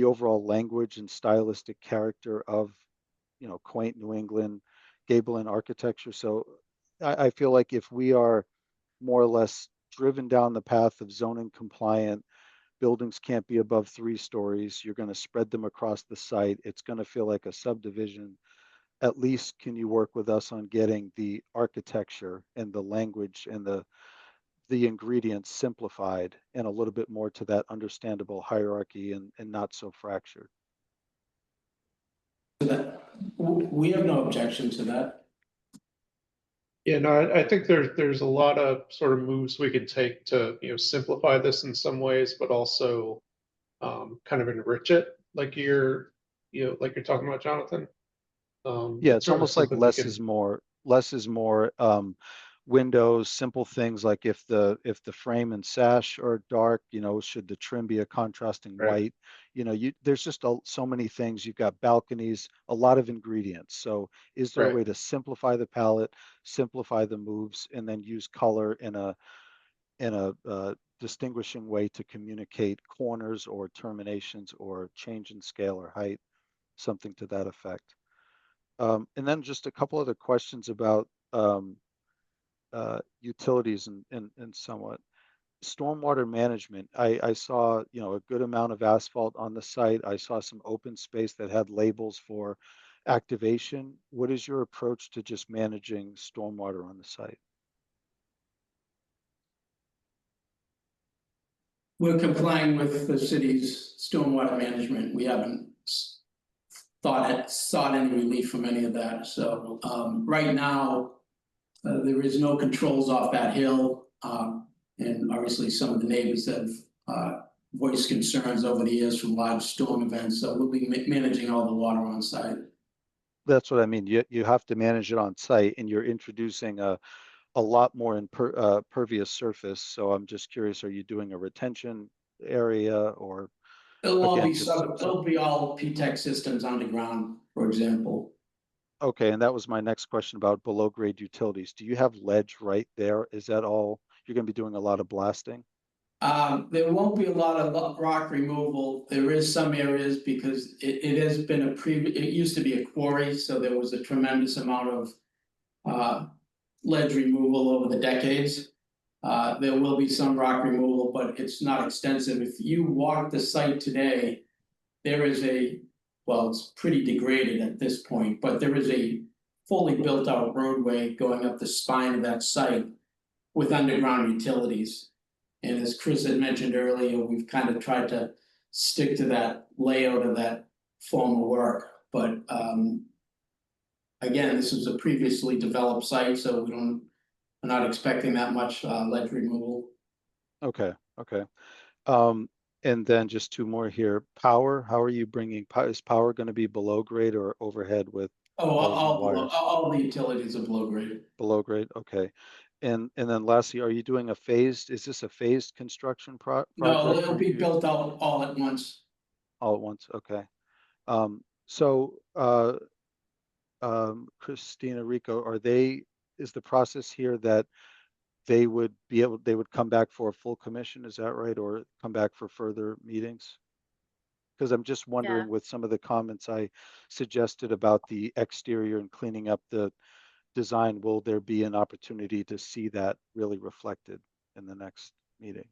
overall language and stylistic character of, you know, quaint New England gable end architecture. So I feel like if we are more or less driven down the path of zoning compliant, buildings can't be above 3 stories, you're going to spread them across the site, it's going to feel like a subdivision. At least can you work with us on getting the architecture and the language and the ingredients simplified and a little bit more to that understandable hierarchy and not so fractured? We have no objection to that. Yeah, no, I think there's a lot of sort of moves we could take to, you know, simplify this in some ways, but also kind of enrich it, like like you're talking about, Jonathan. Yeah, it's Sort of almost like something we less can, is more. Less is more. Windows, simple things like if the frame and sash are dark, you know, should the trim be a contrasting right, white? You know, there's just so many things. You've got balconies, a lot of ingredients. So is there a right. way to simplify the palette, simplify the moves, and then use color in a distinguishing way to communicate corners or terminations or change in scale or height, something to that effect. And then just a couple other questions about utilities and somewhat stormwater management. I saw, you know, a good amount of asphalt on the site. I saw some open space that had labels for activation. What is your approach to just managing stormwater on the site? We're complying with the city's stormwater management. We haven't sought any relief from any of that. So right now, there is no controls off that hill. And obviously some of the neighbors have voiced concerns over the years from large storm events. So we'll be managing all the water on site. That's what I mean. You have to manage it on site, and you're introducing a lot more pervious surface. So I'm just curious, are you doing a retention area or again, It'll be all P-TEC systems underground, for example. okay, and that was my next question about below grade utilities. Do you have ledge right there? Is that all? You're going to be doing a lot of blasting? There won't be a lot of rock removal. There is some areas because it has been it used to be a quarry, so there was a tremendous amount of ledge removal over the decades. There will be some rock removal, but it's not extensive. If you walk the site today, there is well, it's pretty degraded at this point, but there is a fully built out roadway going up the spine of that site with underground utilities. And as Chris had mentioned earlier, we've kind of tried to stick to that layout of that form of work. But again, this was a previously developed site, so we're not expecting that much ledge removal. Okay, okay. And then just 2 more here. Power, how are you bringing, is power going to be below grade or overhead with Oh, poles and wires? all the utilities are below grade. Below grade, okay. And then lastly, are you doing is this a phased construction project? No, it'll be built out all at once. All at once, okay. So Christina, Rico, is the process here that they would come back for a full commission, is that right? Or come back for further meetings? Because I'm just wondering with some of the comments I suggested about the exterior and cleaning up the design, will there be an opportunity to see that really reflected in the next meeting?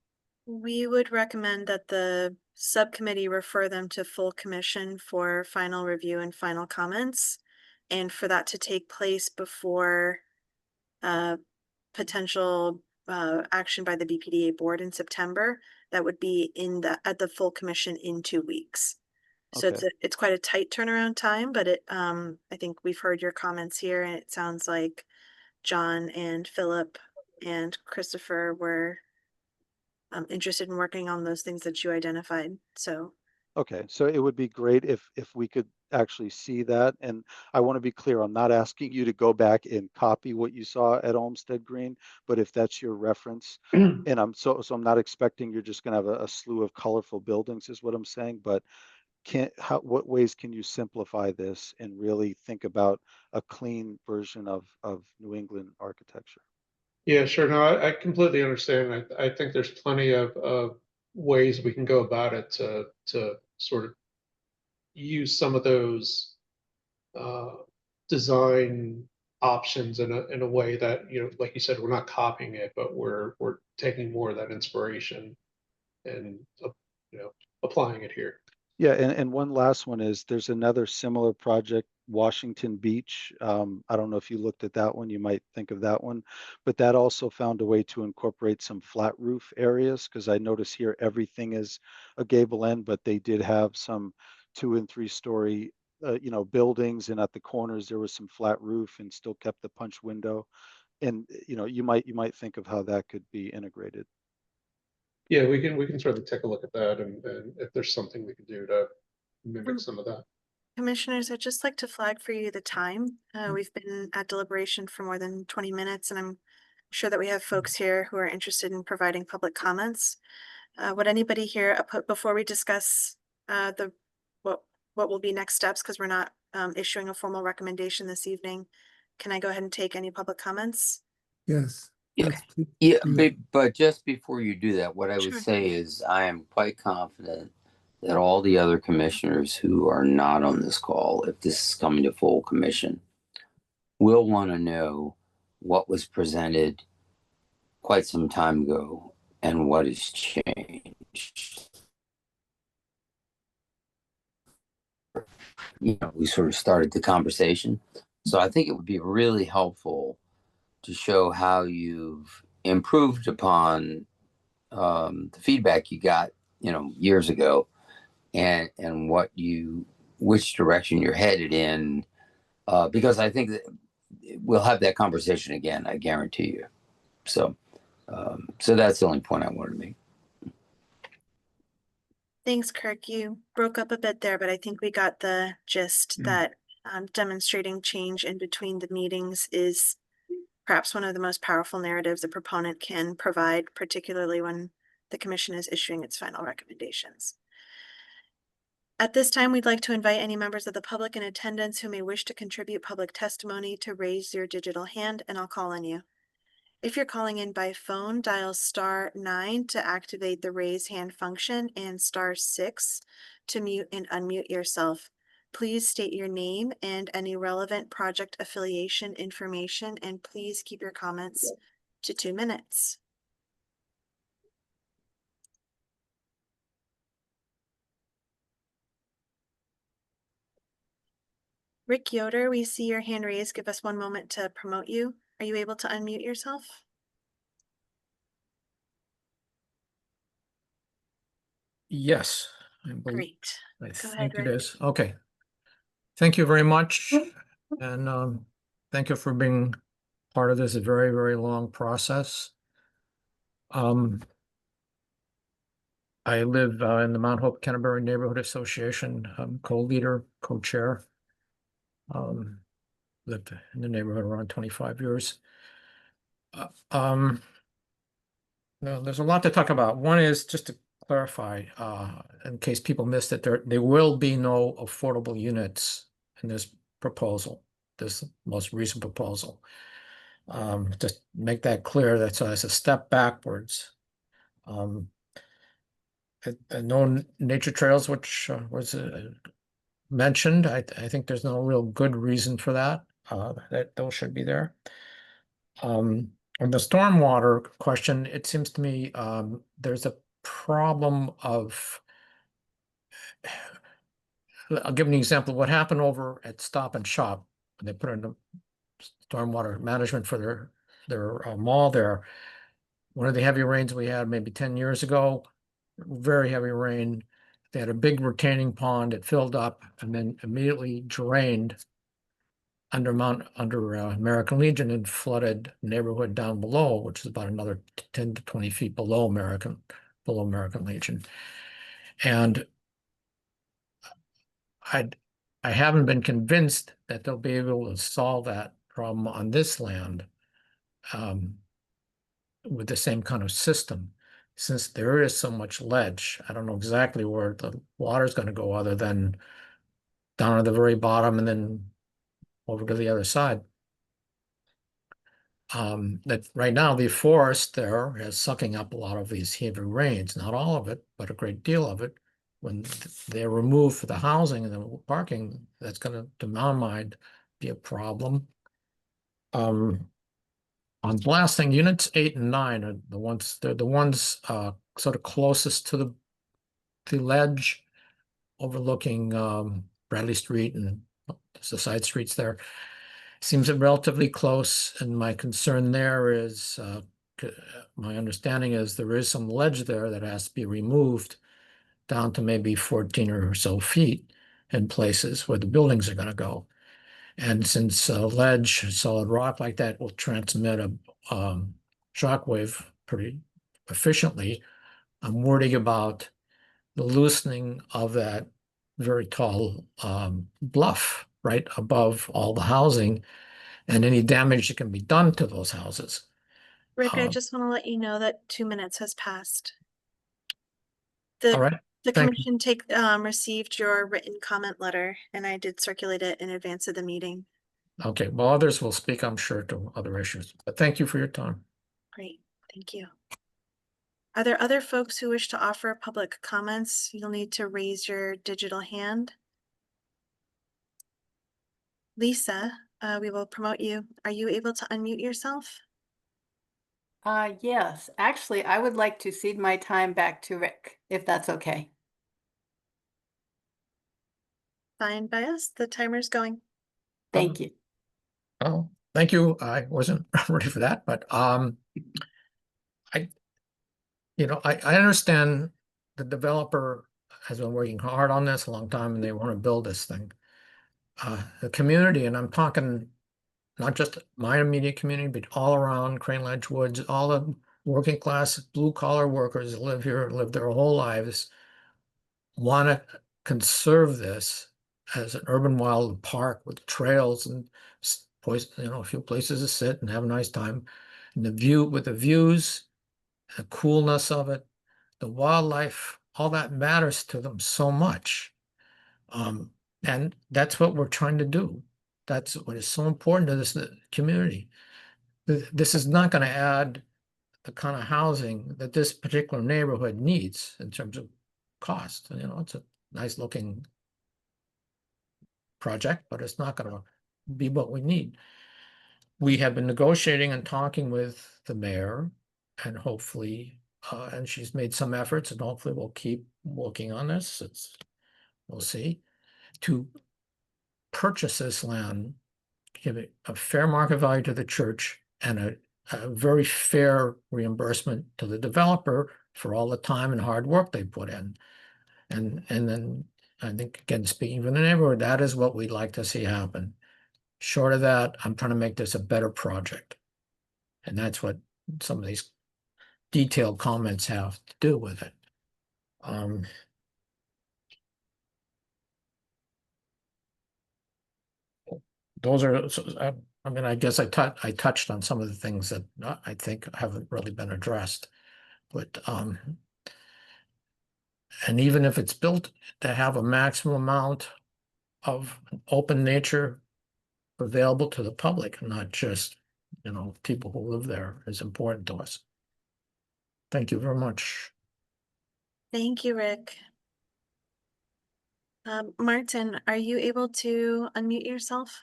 We would recommend that the subcommittee refer them to full commission for final review and final comments, and for that to take place before potential action by the BPDA board in September. That would be at the full commission in 2 weeks. So Okay. it's quite a tight turnaround time, but I think we've heard your comments here, and it sounds like John and Philip and Christopher were interested in working on those things that you identified. So Okay, so it would be great if we could actually see that. And I want to be clear, I'm not asking you to go back and copy what you saw at Olmsted Green, but if that's your reference, and I'm not expecting you're just going to have a slew of colorful buildings, is what I'm saying. But what ways can you simplify this and really think about a clean version of New England architecture? Yeah, sure. No, I completely understand. I think there's plenty of ways we can go about it to sort of use some of those uh, design options in a way that, you know, like you said, we're not copying it, but we're taking more of that inspiration and you know, applying it here. Yeah, and one last one is there's another similar project, Washington Beach. I don't know if you looked at that one, you might think of that one, but that also found a way to incorporate some flat roof areas because I notice here everything is a gable end, but they did have some 2 and 3 story you know, buildings, and at the corners there was some flat roof and still kept the punch window. And you know, you might think of how that could be integrated. Yeah, we can certainly take a look at that and if there's something we can do to mimic some of that. Commissioners, I'd just like to flag for you the time. We've been at deliberation for more than 20 minutes, and I'm sure that we have folks here who are interested in providing public comments. Would anybody here, before we discuss the what will be next steps, because we're not issuing a formal recommendation this evening, can I go ahead and take any public comments? Yes. Yeah. let's do Yeah, that. but just before you do that, what I would Sure. say is I am quite confident that all the other commissioners who are not on this call, if this is coming to full commission, will want to know what was presented quite some time ago and what has changed. You know, we sort of started the conversation. So I think it would be really helpful to show how you've improved upon the feedback you got, you know, years ago, and which direction you're headed in, because I think that we'll have that conversation again. I guarantee you. So, so that's the only point I wanted to make. Thanks, Kirk. You broke up a bit there, but I think we got the gist that demonstrating change in between the meetings is perhaps one of the most powerful narratives a proponent can provide, particularly when the commission is issuing its final recommendations. At this time, we'd like to invite any members of the public in attendance who may wish to contribute public testimony to raise your digital hand, and I'll call on you. If you're calling in by phone, dial *9 to activate the raise hand function and *6 to mute and unmute yourself. Please state your name and any relevant project affiliation information, and please keep your comments to 2 minutes. Rick Yoder, we see your hand raised. Give us one moment to promote you. Are you able to unmute yourself? Yes, I Great. Go think ahead, it Rick. is. Okay. Thank you very much. And thank you for being part of this very, very long process. I live in the Mount Hope Canterbury Neighborhood Association. I'm co-leader, co-chair. Lived in the neighborhood around 25 years. No, there's a lot to talk about. One is just to clarify, in case people missed it, there will be no affordable units in this proposal, this most recent proposal. Just make that clear. That's a step backwards. And no nature trails, which was mentioned. I think there's no real good reason for that. That those should be there. On the stormwater question, it seems to me there's a problem of, I'll give an example. What happened over at Stop and Shop when they put in the stormwater management for their mall there. One of the heavy rains we had maybe 10 years ago, very heavy rain. They had a big retaining pond. It filled up and then immediately drained under American Legion and flooded neighborhood down below, which is about another 10 to 20 feet below American Legion. And I haven't been convinced that they'll be able to solve that problem on this land with the same kind of system, since there is so much ledge. I don't know exactly where the water's going to go other than down at the very bottom and then over to the other side. That right now the forest there is sucking up a lot of these heavy rains, not all of it, but a great deal of it. When they're removed for the housing and the parking, that's gonna, to my mind, be a problem. On blasting, units 8 and 9 are the ones, they're the ones sort of closest to the ledge overlooking Bradley Street and the side streets there. Seems relatively close, and my concern there is, my understanding is there is some ledge there that has to be removed down to maybe 14 or so feet in places where the buildings are gonna go. And since ledge, solid rock like that will transmit a shock wave pretty efficiently, I'm worried about the loosening of that very tall bluff right above all the housing and any damage that can be done to those houses. Rick, I just want to let you know that 2 minutes has passed. All right. The Thank you. commission received your written comment letter, and I did circulate it in advance of the meeting. Okay, well, others will speak, I'm sure, to other issues, but thank you for your time. Great, thank you. Are there other folks who wish to offer public comments? You'll need to raise your digital hand. Lisa, we will promote you. Are you able to unmute yourself? Yes, actually, I would like to cede my time back to Rick, if that's okay. Fine by us. The timer's going. Thank you. Oh, thank you. I wasn't ready for that, but I understand the developer has been working hard on this a long time and they want to build this thing. The community, and I'm talking not just my immediate community, but all around Crane Ledge Woods, all the working class blue collar workers that live here, live their whole lives, want to conserve this as an urban wild park with trails and a few places to sit and have a nice time. And the view, with the views, the coolness of it, the wildlife, all that matters to them so much. And that's what we're trying to do. That's what is so important to this community. This is not going to add the kind of housing that this particular neighborhood needs in terms of cost. It's a nice looking project, but it's not going to be what we need. We have been negotiating and talking with the mayor, and hopefully, and she's made some efforts, and hopefully we'll keep working on this. We'll see, to purchase this land, give it a fair market value to the church and a very fair reimbursement to the developer for all the time and hard work they put in. And then I think, again, speaking for the neighborhood, that is what we'd like to see happen. Short of that, I'm trying to make this a better project. And that's what some of these detailed comments have to do with it. Those are, I guess I touched on some of the things that I think haven't really been addressed. But and even if it's built to have a maximum amount of open nature available to the public, not just, people who live there, is important to us. Thank you very much. Thank you, Rick. Martin, are you able to unmute yourself?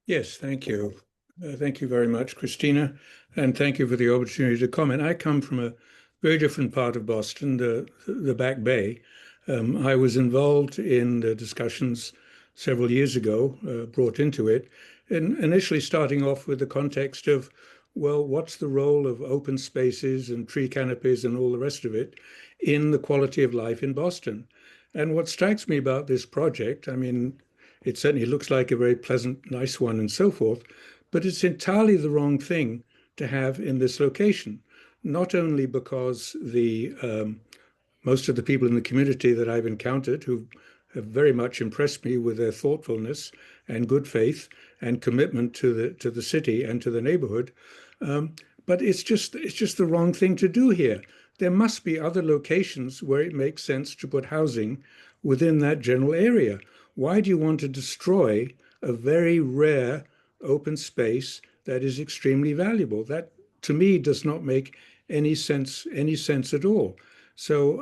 Yes, thank you. Thank you very much, Christina, and thank you for the opportunity to comment. I come from a very different part of Boston, the Back Bay. I was involved in the discussions several years ago, brought into it, and initially starting off with the context of, well, what's the role of open spaces and tree canopies and all the rest of it in the quality of life in Boston? And what strikes me about this project, it certainly looks like a very pleasant, nice one and so forth, but it's entirely the wrong thing to have in this location. Not only because most of the people in the community that I've encountered who have very much impressed me with their thoughtfulness and good faith and commitment to the city and to the neighborhood, but it's just the wrong thing to do here. There must be other locations where it makes sense to put housing within that general area. Why do you want to destroy a very rare open space that is extremely valuable. That, to me, does not make any sense at all. So,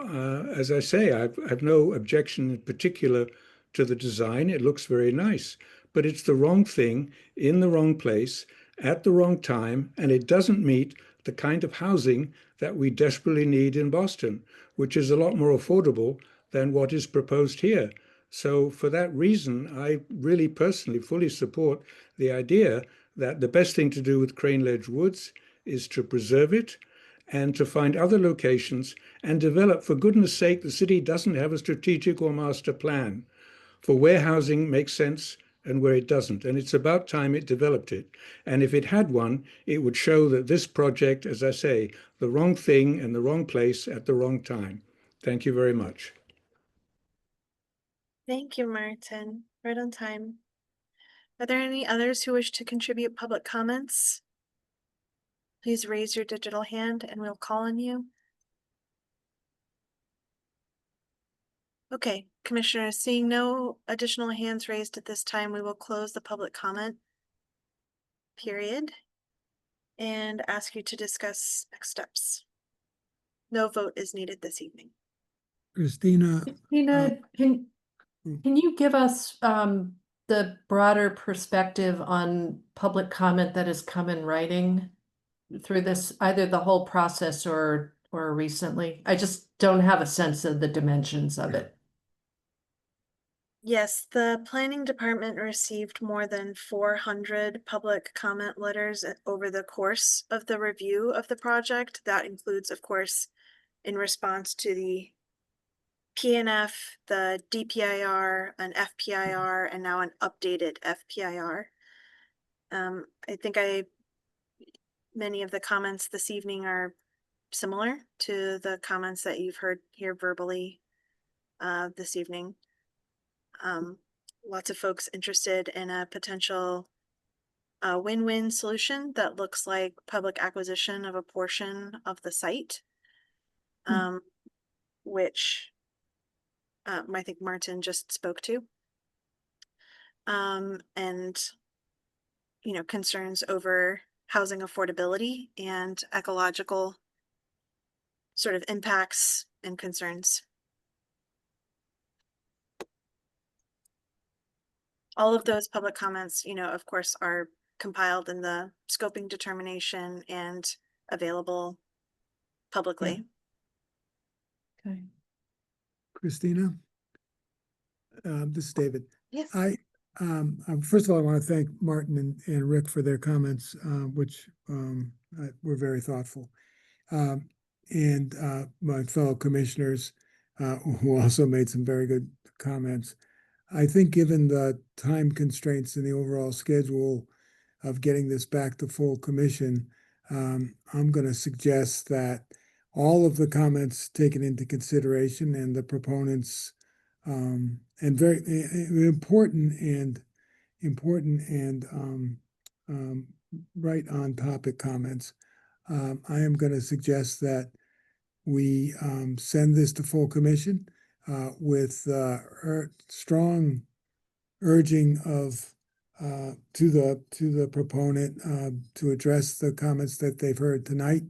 as I say, I've no objection in particular to the design. It looks very nice, but it's the wrong thing in the wrong place at the wrong time, and it doesn't meet the kind of housing that we desperately need in Boston, which is a lot more affordable than what is proposed here. So for that reason, I really personally fully support the idea that the best thing to do with Crane Ledge Woods is to preserve it and to find other locations and develop. For goodness sake, the city doesn't have a strategic or master plan for where housing makes sense and where it doesn't. And it's about time it developed it. And if it had one, it would show that this project, as I say, the wrong thing in the wrong place at the wrong time. Thank you very much. Thank you, Martin. Right on time. Are there any others who wish to contribute public comments? Please raise your digital hand and we'll call on you. Okay, Commissioners, seeing no additional hands raised at this time, we will close the public comment period and ask you to discuss next steps. No vote is needed this evening. Christina, Can you give us the broader perspective on public comment that has come in writing through this, either the whole process or recently? I just don't have a sense of the dimensions of it. Yes, the planning department received more than 400 public comment letters over the course of the review of the project. That includes, of course, in response to the PNF, the DPIR, an FPIR, and now an updated FPIR. I think many of the comments this evening are similar to the comments that you've heard here verbally this evening. Lots of folks interested in a potential win-win solution that looks like public acquisition of a portion of the site, which I think Martin just spoke to. And, you know, concerns over housing affordability and ecological sort of impacts and concerns. All of those public comments, you know, of course, are compiled in the scoping determination and available publicly. Okay. Christina, this is David. Yes. First of all, I want to thank Martin and Rick for their comments, which were very thoughtful. And my fellow commissioners, who also made some very good comments. I think given the time constraints and the overall schedule of getting this back to full commission, I'm going to suggest that all of the comments taken into consideration and the proponents and very important and right on topic comments. I am going to suggest that we send this to full commission with strong urging of to the proponent to address the comments that they've heard tonight,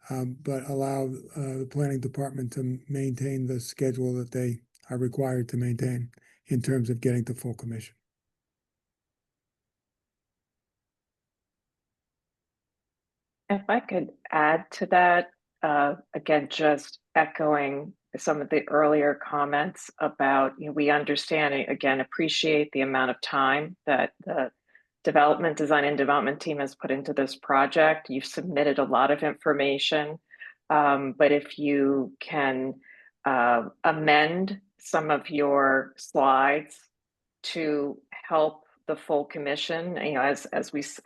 but allow the planning department to maintain the schedule that they are required to maintain in terms of getting to full commission. If I could add to that, again, just echoing some of the earlier comments about, you know, we understand, again, appreciate the amount of time that the design and development team has put into this project. You've submitted a lot of information, but if you can amend some of your slides to help the full commission, you know, as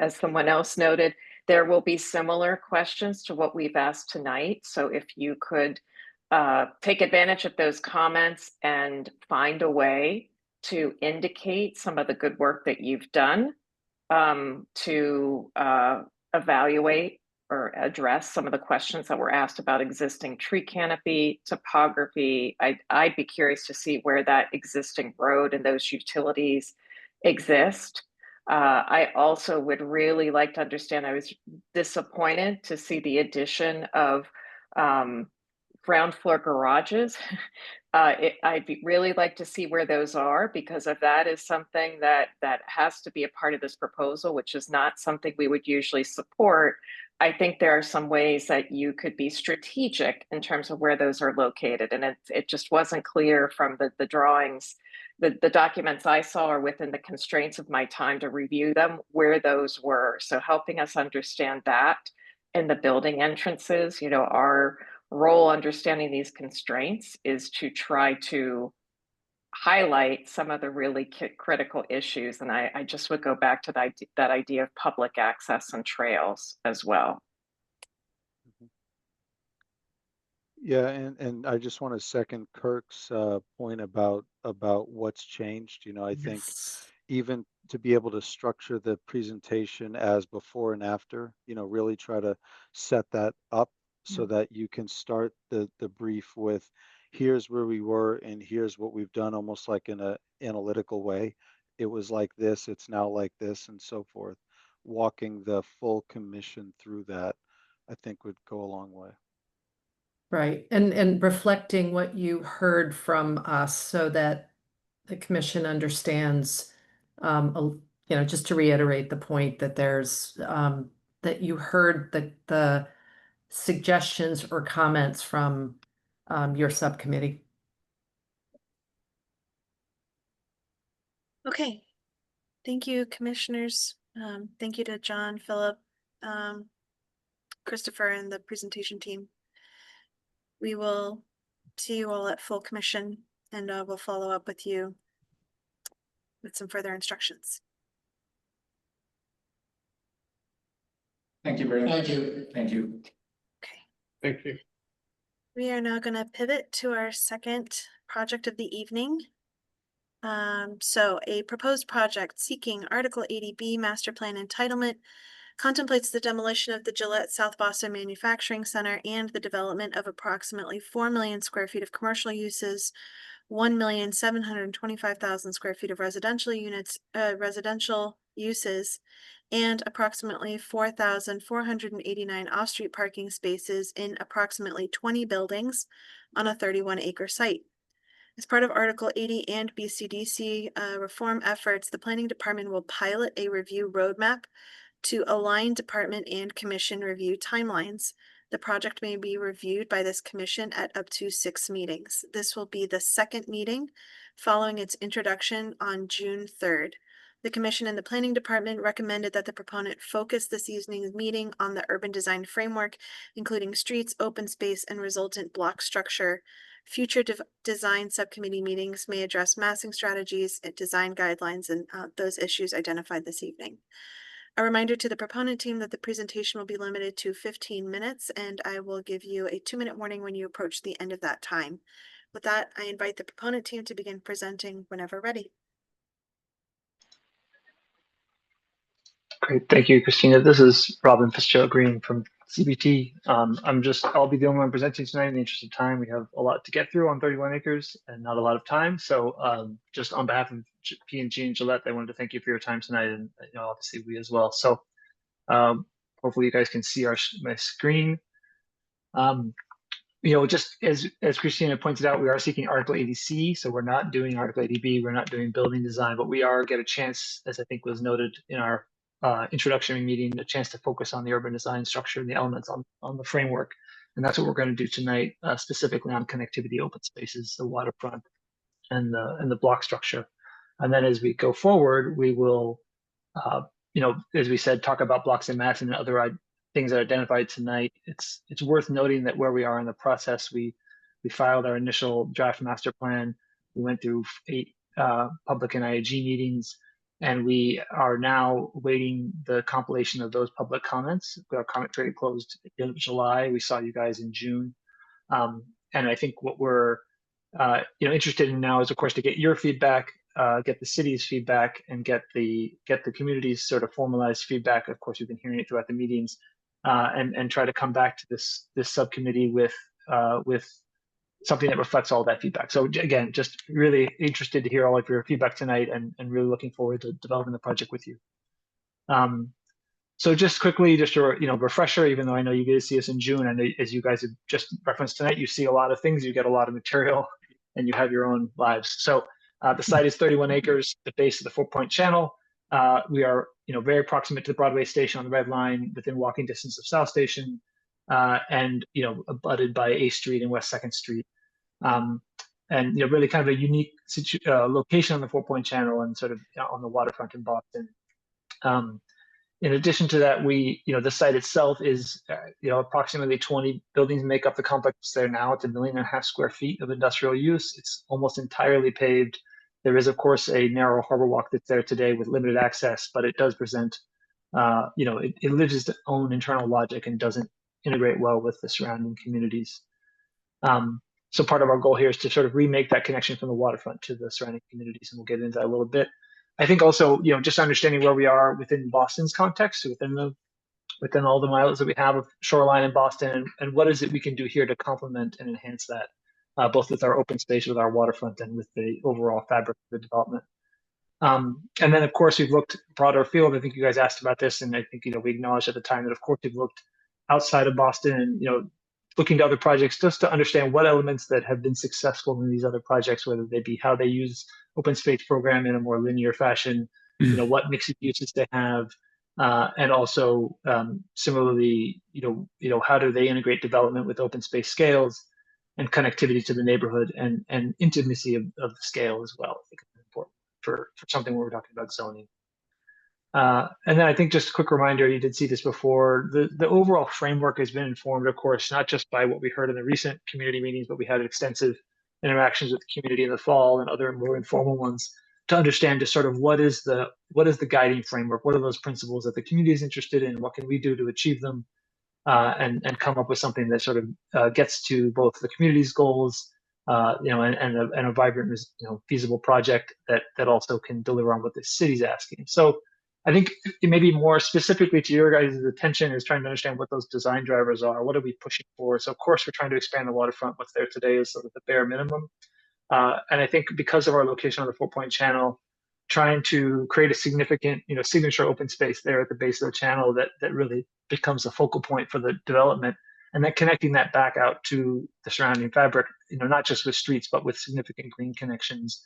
someone else noted, there will be similar questions to what we've asked tonight. So if you could take advantage of those comments and find a way to indicate some of the good work that you've done to evaluate or address some of the questions that were asked about existing tree canopy, topography. I'd be curious to see where that existing road and those utilities exist. I also would really like to understand, I was disappointed to see the addition of ground floor garages. Really like to see where those are, because if that is something that has to be a part of this proposal, which is not something we would usually support, I think there are some ways that you could be strategic in terms of where those are located. And it just wasn't clear from the drawings. The documents I saw are within the constraints of my time to review them, where those were. So helping us understand that in the building entrances, you know, our role understanding these constraints is to try to highlight some of the really critical issues. And I just would go back to that idea of public access and trails as well. Yeah, and I just want to second Kirk's point about what's changed. You know, I think even to be able to structure the presentation as before and after, you know, really try to set that up so that you can start the brief with, here's where we were and here's what we've done, almost like in a analytical way. It was like this, it's now like this, and so forth. Walking the full commission through that, I think would go a long way. Right, and reflecting what you heard from us so that the commission understands, you know, just to reiterate the point that there's, that you heard the suggestions or comments from your subcommittee. Okay. Thank you, commissioners. Thank you to John, Philip, Christopher, and the presentation team. We will see you all at full commission, and we'll follow up with you with some further instructions. Thank you very much. Thank you. Thank you. Okay. Thank you. We are now going to pivot to our second project of the evening. So a proposed project seeking Article 80B Master Plan entitlement contemplates the demolition of the Gillette South Boston Manufacturing Center and the development of approximately 4 million square feet of commercial uses, 1,725,000 square feet of residential units, residential uses, and approximately 4,489 off-street parking spaces in approximately 20 buildings on a 31-acre site. As part of Article 80 and BCDC reform efforts, the Planning Department will pilot a review roadmap to align department and commission review timelines. The project may be reviewed by this commission at up to 6 meetings. This will be the second meeting following its introduction on June 3rd. The commission and the planning department recommended that the proponent focus this evening's meeting on the urban design framework, including streets, open space, and resultant block structure. Future design subcommittee meetings may address massing strategies, design guidelines, and those issues identified this evening. A reminder to the proponent team that the presentation will be limited to 15 minutes, and I will give you a 2-minute warning when you approach the end of that time. With that, I invite the proponent team to begin presenting whenever ready. Great, thank you, Christina. This is Robin Fitzgerald-Green from CBT. I'll be the only one presenting tonight in the interest of time. We have a lot to get through on 31 acres and not a lot of time. So just on behalf of P&G and Gillette, I wanted to thank you for your time tonight, and obviously we as well. So hopefully you guys can see my screen. Just as Christina pointed out, we are seeking Article 80C, so we're not doing Article 80B, we're not doing building design, but we get a chance, as I think was noted in our introductory meeting, a chance to focus on the urban design structure and the elements on the framework. And that's what we're going to do tonight, specifically on connectivity, open spaces, the waterfront, and the block structure. And then as we go forward, we will, as we said, talk about blocks and mass and other things that are identified tonight. It's worth noting that where we are in the process, we filed our initial draft master plan. We went through 8 public and IAG meetings, and we are now awaiting the compilation of those public comments. Our comment period closed in July. We saw you guys in June. And I think what we're interested in now is, of course, to get your feedback, get the city's feedback, and get the community's sort of formalized feedback. Of course, we've been hearing it throughout the meetings, and try to come back to this subcommittee with something that reflects all that feedback. So again, just really interested to hear all of your feedback tonight, and really looking forward to developing the project with you. So just quickly, just a refresher, even though I know you get to see us in June, I know as you guys have just referenced tonight, you see a lot of things, you get a lot of material, and you have your own lives. So the site is 31 acres, the base of the 4-point channel. We are very proximate to the Broadway station on the Red Line, within walking distance of South Station, and abutted by A Street and West 2nd Street. And really kind of a unique location on the 4-point channel and sort of on the waterfront in Boston. In addition to that, the site itself is, approximately 20 buildings make up the complex there now. It's 1.5 million square feet of industrial use. It's almost entirely paved. There is, of course, a narrow harbor walk that's there today with limited access, but it does present, it lives its own internal logic and doesn't integrate well with the surrounding communities. So part of our goal here is to sort of remake that connection from the waterfront to the surrounding communities, and we'll get into that a little bit. I think also, just understanding where we are within Boston's context, within all the miles that we have of shoreline in Boston, and what is it we can do here to complement and enhance that, both with our open space, with our waterfront, and with the overall fabric of the development. And then, of course, we've looked broader field. I think you guys asked about this, and I think we acknowledged at the time that, of course, we've looked outside of Boston and looking to other projects just to understand what elements that have been successful in these other projects, whether they be how they use open space program in a more linear fashion, what mixed uses they have, and also similarly, how do they integrate development with open space scales and connectivity to the neighborhood and intimacy of the scale as well. I think it's important for something where we're talking about zoning. And then I think just a quick reminder, you did see this before, the overall framework has been informed, of course, not just by what we heard in the recent community meetings, but we had extensive interactions with the community in the fall and other more informal ones to understand just sort of what is the guiding framework, what are those principles that the community is interested in, what can we do to achieve them, and come up with something that sort of gets to both the community's goals, and a vibrant, feasible project that also can deliver on what the city's asking. So I think it may be more specifically to your guys' attention is trying to understand what those design drivers are. What are we pushing for? So of course we're trying to expand the waterfront. What's there today is sort of the bare minimum. And I think because of our location on the 4-point channel, trying to create a significant, signature open space there at the base of the channel that really becomes a focal point for the development, and then connecting that back out to the surrounding fabric, not just with streets, but with significant green connections.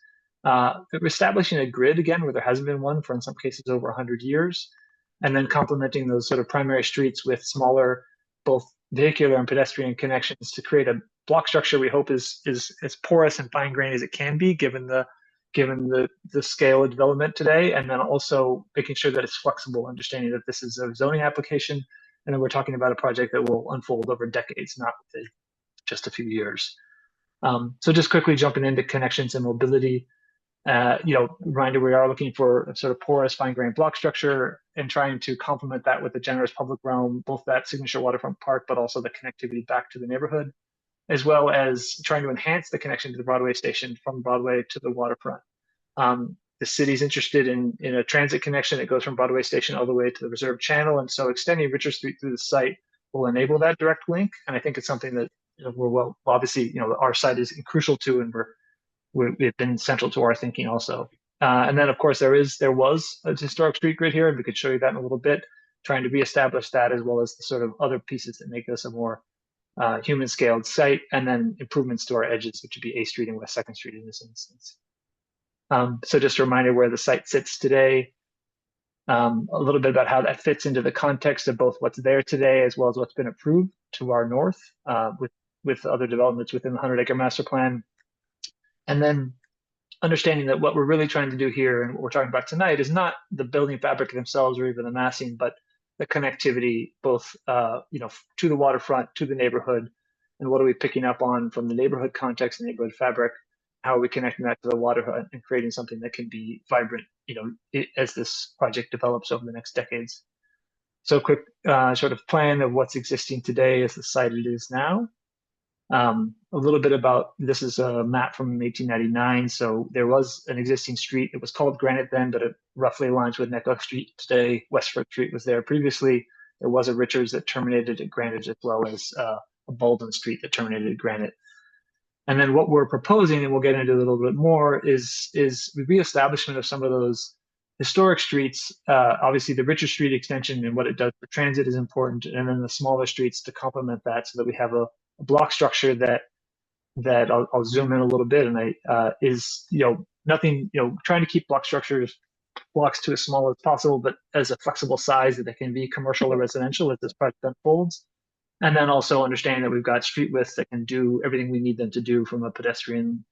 Establishing a grid again, where there hasn't been one for in some cases over 100 years, and then complementing those sort of primary streets with smaller, both vehicular and pedestrian connections to create a block structure we hope is as porous and fine grained as it can be, given the scale of development today, and then also making sure that it's flexible, understanding that this is a zoning application, and then we're talking about a project that will unfold over decades, not within just a few years. So just quickly jumping into connections and mobility. Reminder, we are looking for a sort of porous, fine-grained block structure and trying to complement that with a generous public realm, both that signature waterfront park, but also the connectivity back to the neighborhood, as well as trying to enhance the connection to the Broadway station from Broadway to the waterfront. The city's interested in a transit connection that goes from Broadway station all the way to the Reserve Channel, and so extending Richard Street through the site will enable that direct link. And I think it's something that obviously, our site is crucial to, and we've been central to our thinking also. And then, of course, there was a historic street grid here, and we could show you that in a little bit, trying to reestablish that as well as the sort of other pieces that make this a more human-scaled site, and then improvements to our edges, which would be A Street and West 2nd Street in this instance. So just a reminder where the site sits today, a little bit about how that fits into the context of both what's there today as well as what's been approved to our north with other developments within the 100-acre master plan. And then understanding that what we're really trying to do here and what we're talking about tonight is not the building fabric themselves or even the massing, but the connectivity both to the waterfront, to the neighborhood, and what are we picking up on from the neighborhood context, the neighborhood fabric, how are we connecting that to the waterfront and creating something that can be vibrant, as this project develops over the next decades. So quick sort of plan of what's existing today as the site it is now. A little bit about, this is a map from 1899. So there was an existing street. It was called Granite then, but it roughly aligns with Necklace Street today. Westford Street was there previously. There was a Richards that terminated at Granite, as well as a Baldwin Street that terminated at Granite. And then what we're proposing, and we'll get into a little bit more, is the reestablishment of some of those historic streets, obviously the Richard Street extension and what it does for transit is important, and then the smaller streets to complement that, so that we have a block structure that I'll zoom in a little bit, and is nothing, trying to keep blocks to as small as possible, but as a flexible size that they can be commercial or residential as this project unfolds. And then also understanding that we've got street widths that can do everything we need them to do from a pedestrian,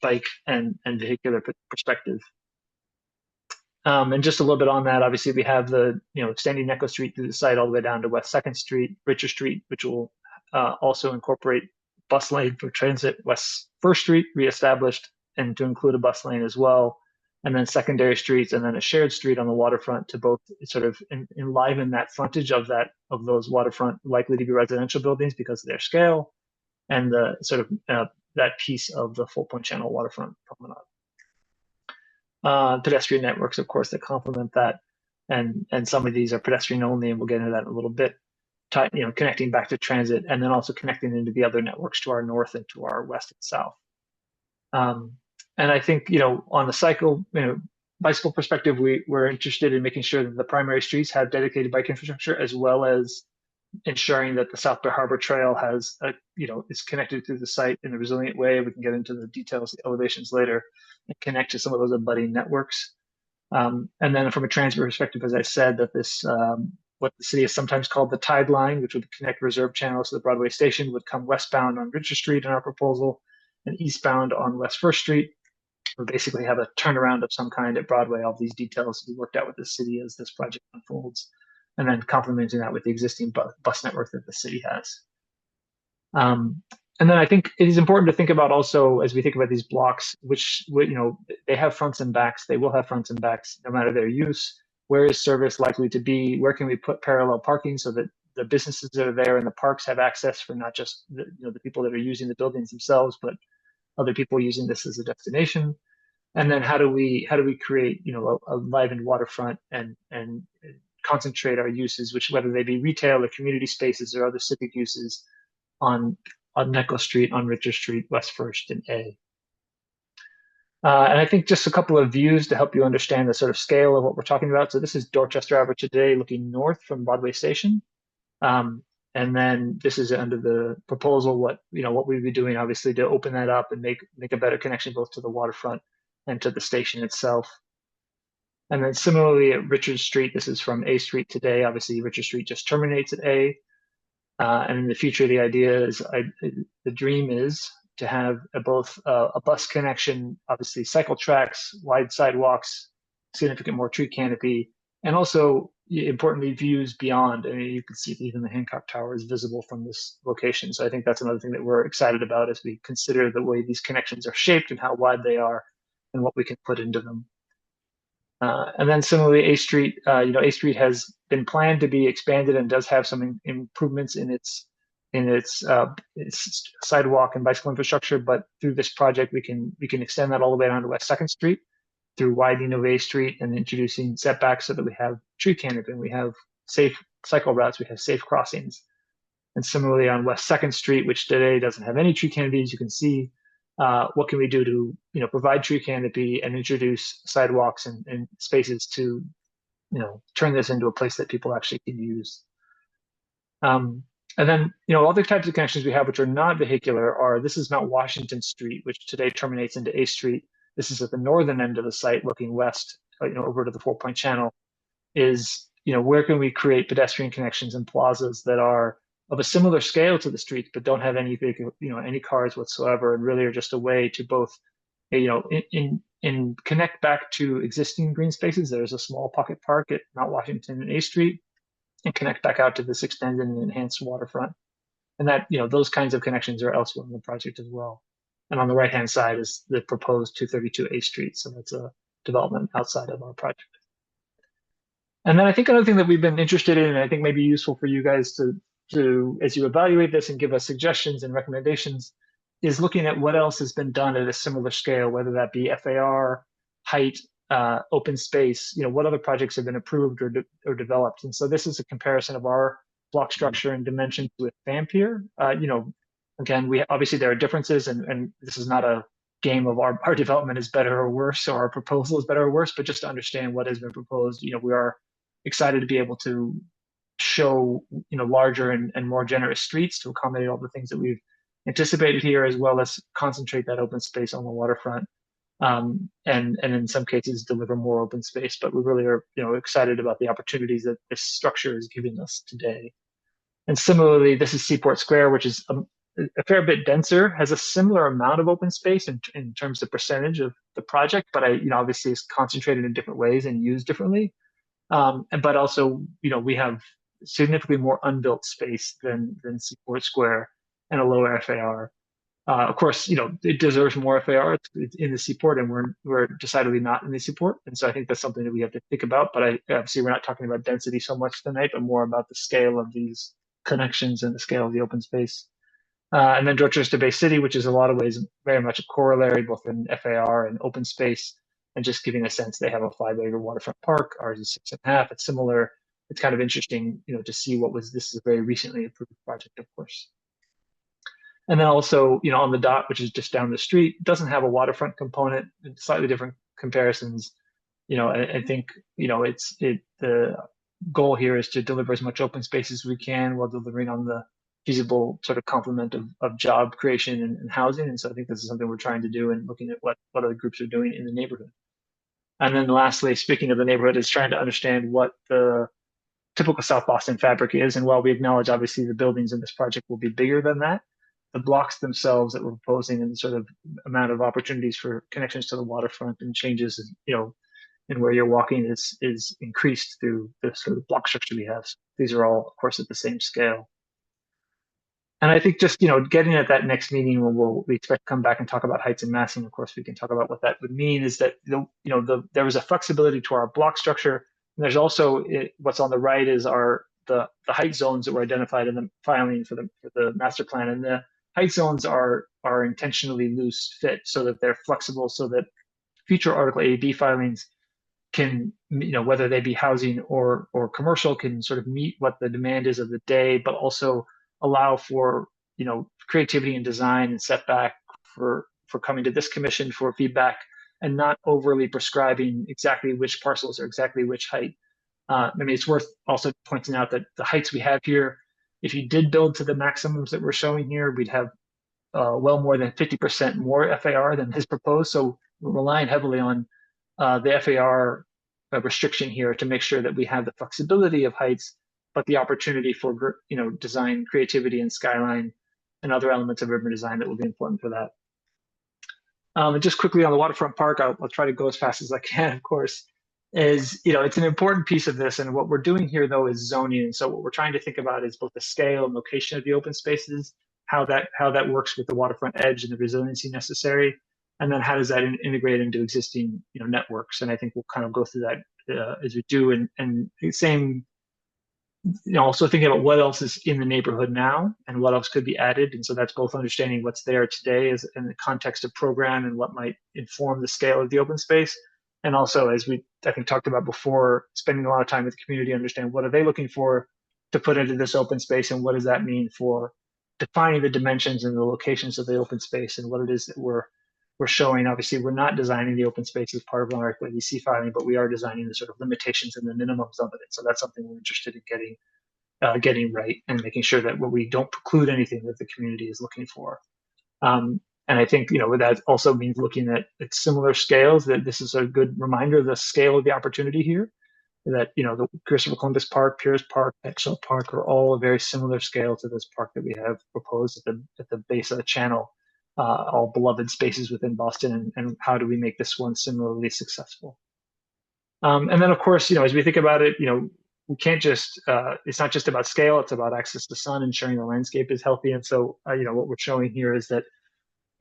bike, and vehicular perspective. And just a little bit on that, obviously we have the extending Necco Street through the site all the way down to West 2nd Street, Richard Street, which will also incorporate bus lane for transit, West 1st Street reestablished and to include a bus lane as well, and then secondary streets, and then a shared street on the waterfront to both sort of enliven that frontage of those waterfront likely to be residential buildings because of their scale, and the sort of that piece of the Full Point Channel waterfront promenade. Pedestrian networks, of course, that complement that, and some of these are pedestrian only, and we'll get into that in a little bit. Connecting back to transit, and then also connecting into the other networks to our north and to our west and south. And I think on the bicycle perspective, we're interested in making sure that the primary streets have dedicated bike infrastructure, as well as ensuring that the South Bay Harbor Trail has is connected through the site in a resilient way. We can get into the details, the elevations later, and connect to some of those abutting networks. And then from a transit perspective, as I said, that this what the city has sometimes called the Tide Line, which would connect reserve channels to the Broadway station, would come westbound on Richard Street in our proposal, and eastbound on West 1st Street. We basically have a turnaround of some kind at Broadway. All these details we worked out with the city as this project unfolds, and then complementing that with the existing bus network that the city has. And then I think it is important to think about also, as we think about these blocks, which they have fronts and backs. They will have fronts and backs no matter their use. Where is service likely to be? Where can we put parallel parking so that the businesses that are there in the parks have access for not just the people that are using the buildings themselves, but other people using this as a destination? And then how do we create a livened waterfront and concentrate our uses, which whether they be retail or community spaces or other civic uses on Necco Street, on Richard Street, West 1st, and A. And I think just a couple of views to help you understand the sort of scale of what we're talking about. So this is Dorchester Avenue today, looking north from Broadway Station. And then this is under the proposal, what we'd be doing, obviously, to open that up and make a better connection both to the waterfront and to the station itself. And then similarly at Richard Street, this is from A Street today. Obviously, Richard Street just terminates at A. And in the future, the idea is, the dream is to have both a bus connection, obviously cycle tracks, wide sidewalks, significant more tree canopy, and also importantly views beyond. I mean, you can see even the Hancock Tower is visible from this location. So I think that's another thing that we're excited about as we consider the way these connections are shaped and how wide they are and what we can put into them. And then similarly, A Street, A Street has been planned to be expanded and does have some improvements in its sidewalk and bicycle infrastructure. But through this project, we can extend that all the way down to West 2nd Street through widening of A Street and introducing setbacks so that we have tree canopy and we have safe cycle routes, we have safe crossings. And similarly on West 2nd Street, which today doesn't have any tree canopies, you can see what can we do to provide tree canopy and introduce sidewalks and spaces to turn this into a place that people actually can use. And then other types of connections we have which are not vehicular are, this is Mount Washington Street, which today terminates into A Street. This is at the northern end of the site looking west over to the 4 Point Channel. Is where can we create pedestrian connections and plazas that are of a similar scale to the streets, but don't have any any cars whatsoever, and really are just a way to both, in connect back to existing green spaces. There's a small pocket park at Mount Washington and A Street, and connect back out to this extended and enhanced waterfront. And that, those kinds of connections are elsewhere in the project as well. And on the right-hand side is the proposed 232 A Street. So that's a development outside of our project. And then I think another thing that we've been interested in, and I think may be useful for you guys to as you evaluate this and give us suggestions and recommendations, is looking at what else has been done at a similar scale, whether that be FAR, height, open space, what other projects have been approved or developed. And so this is a comparison of our block structure and dimensions with Vampire. Again, obviously there are differences, and this is not a game of our development is better or worse, or our proposal is better or worse, but just to understand what has been proposed. We are excited to be able to show larger and more generous streets to accommodate all the things that we've anticipated here, as well as concentrate that open space on the waterfront, and in some cases deliver more open space. But we really are excited about the opportunities that this structure is giving us today. And similarly, this is Seaport Square, which is a fair bit denser, has a similar amount of open space in terms of percentage of the project, but obviously is concentrated in different ways and used differently. But also, we have significantly more unbuilt space than Seaport Square and a lower FAR. Of course, it deserves more FAR. It's in the Seaport, and we're decidedly not in the Seaport, and so I think that's something that we have to think about. But obviously, we're not talking about density so much tonight, but more about the scale of these connections and the scale of the open space. And then Dorchester Bay City, which is in a lot of ways very much a corollary, both in FAR and open space, and just giving a sense they have a 5-acre waterfront park. Ours is 6.5. It's similar. It's kind of interesting, to see this is a very recently approved project, of course. And then also, on the dot, which is just down the street, doesn't have a waterfront component. It's slightly different comparisons. I think, the goal here is to deliver as much open space as we can while delivering on the feasible sort of complement of job creation and housing. And so I think this is something we're trying to do, and looking at what other groups are doing in the neighborhood. And then lastly, speaking of the neighborhood, is trying to understand what the typical South Boston fabric is. And while we acknowledge, obviously, the buildings in this project will be bigger than that, the blocks themselves that we're proposing and the sort of amount of opportunities for connections to the waterfront and changes, in where you're walking is increased through the sort of block structure we have. So these are all, of course, at the same scale. And I think just, getting at that next meeting when we expect to come back and talk about heights and massing, of course, we can talk about what that would mean, is that, there was a flexibility to our block structure. And there's also, what's on the right is the height zones that were identified in the filing for the master plan. And the height zones are intentionally loose fit so that they're flexible, so that future Article A/B filings can, whether they be housing or commercial, can sort of meet what the demand is of the day, but also allow for, creativity and design and setback for coming to this commission for feedback, and not overly prescribing exactly which parcels or exactly which height. It's worth also pointing out that the heights we have here, if you did build to the maximums that we're showing here, we'd have well more than 50% more FAR than is proposed. So we're relying heavily on the FAR restriction here to make sure that we have the flexibility of heights, but the opportunity for design creativity and skyline and other elements of urban design that will be important for that. And just quickly on the waterfront park, I'll try to go as fast as I can, of course, is, it's an important piece of this. And what we're doing here, though, is zoning. And so what we're trying to think about is both the scale and location of the open spaces, how that works with the waterfront edge and the resiliency necessary, and then how does that integrate into existing networks. And I think we'll kind of go through that as we do. And same, also thinking about what else is in the neighborhood now and what else could be added. And so that's both understanding what's there today as in the context of program and what might inform the scale of the open space. And also, as we, I think, talked about before, spending a lot of time with the community, understand what are they looking for to put into this open space, and what does that mean for defining the dimensions and the locations of the open space, and what it is that we're showing. Obviously, we're not designing the open space as part of our ADC filing, but we are designing the sort of limitations and the minimums of it. So that's something we're interested in getting right, and making sure that we don't preclude anything that the community is looking for. And I think, that also means looking at similar scales, that this is a good reminder of the scale of the opportunity here, that, the Christopher Columbus Park, Pierce Park, Exel Park are all a very similar scale to this park that we have proposed at the base of the channel, all beloved spaces within Boston, and how do we make this one similarly successful? And then, of course, as we think about it, we can't just, it's not just about scale, it's about access to sun, ensuring the landscape is healthy. And so, what we're showing here is that,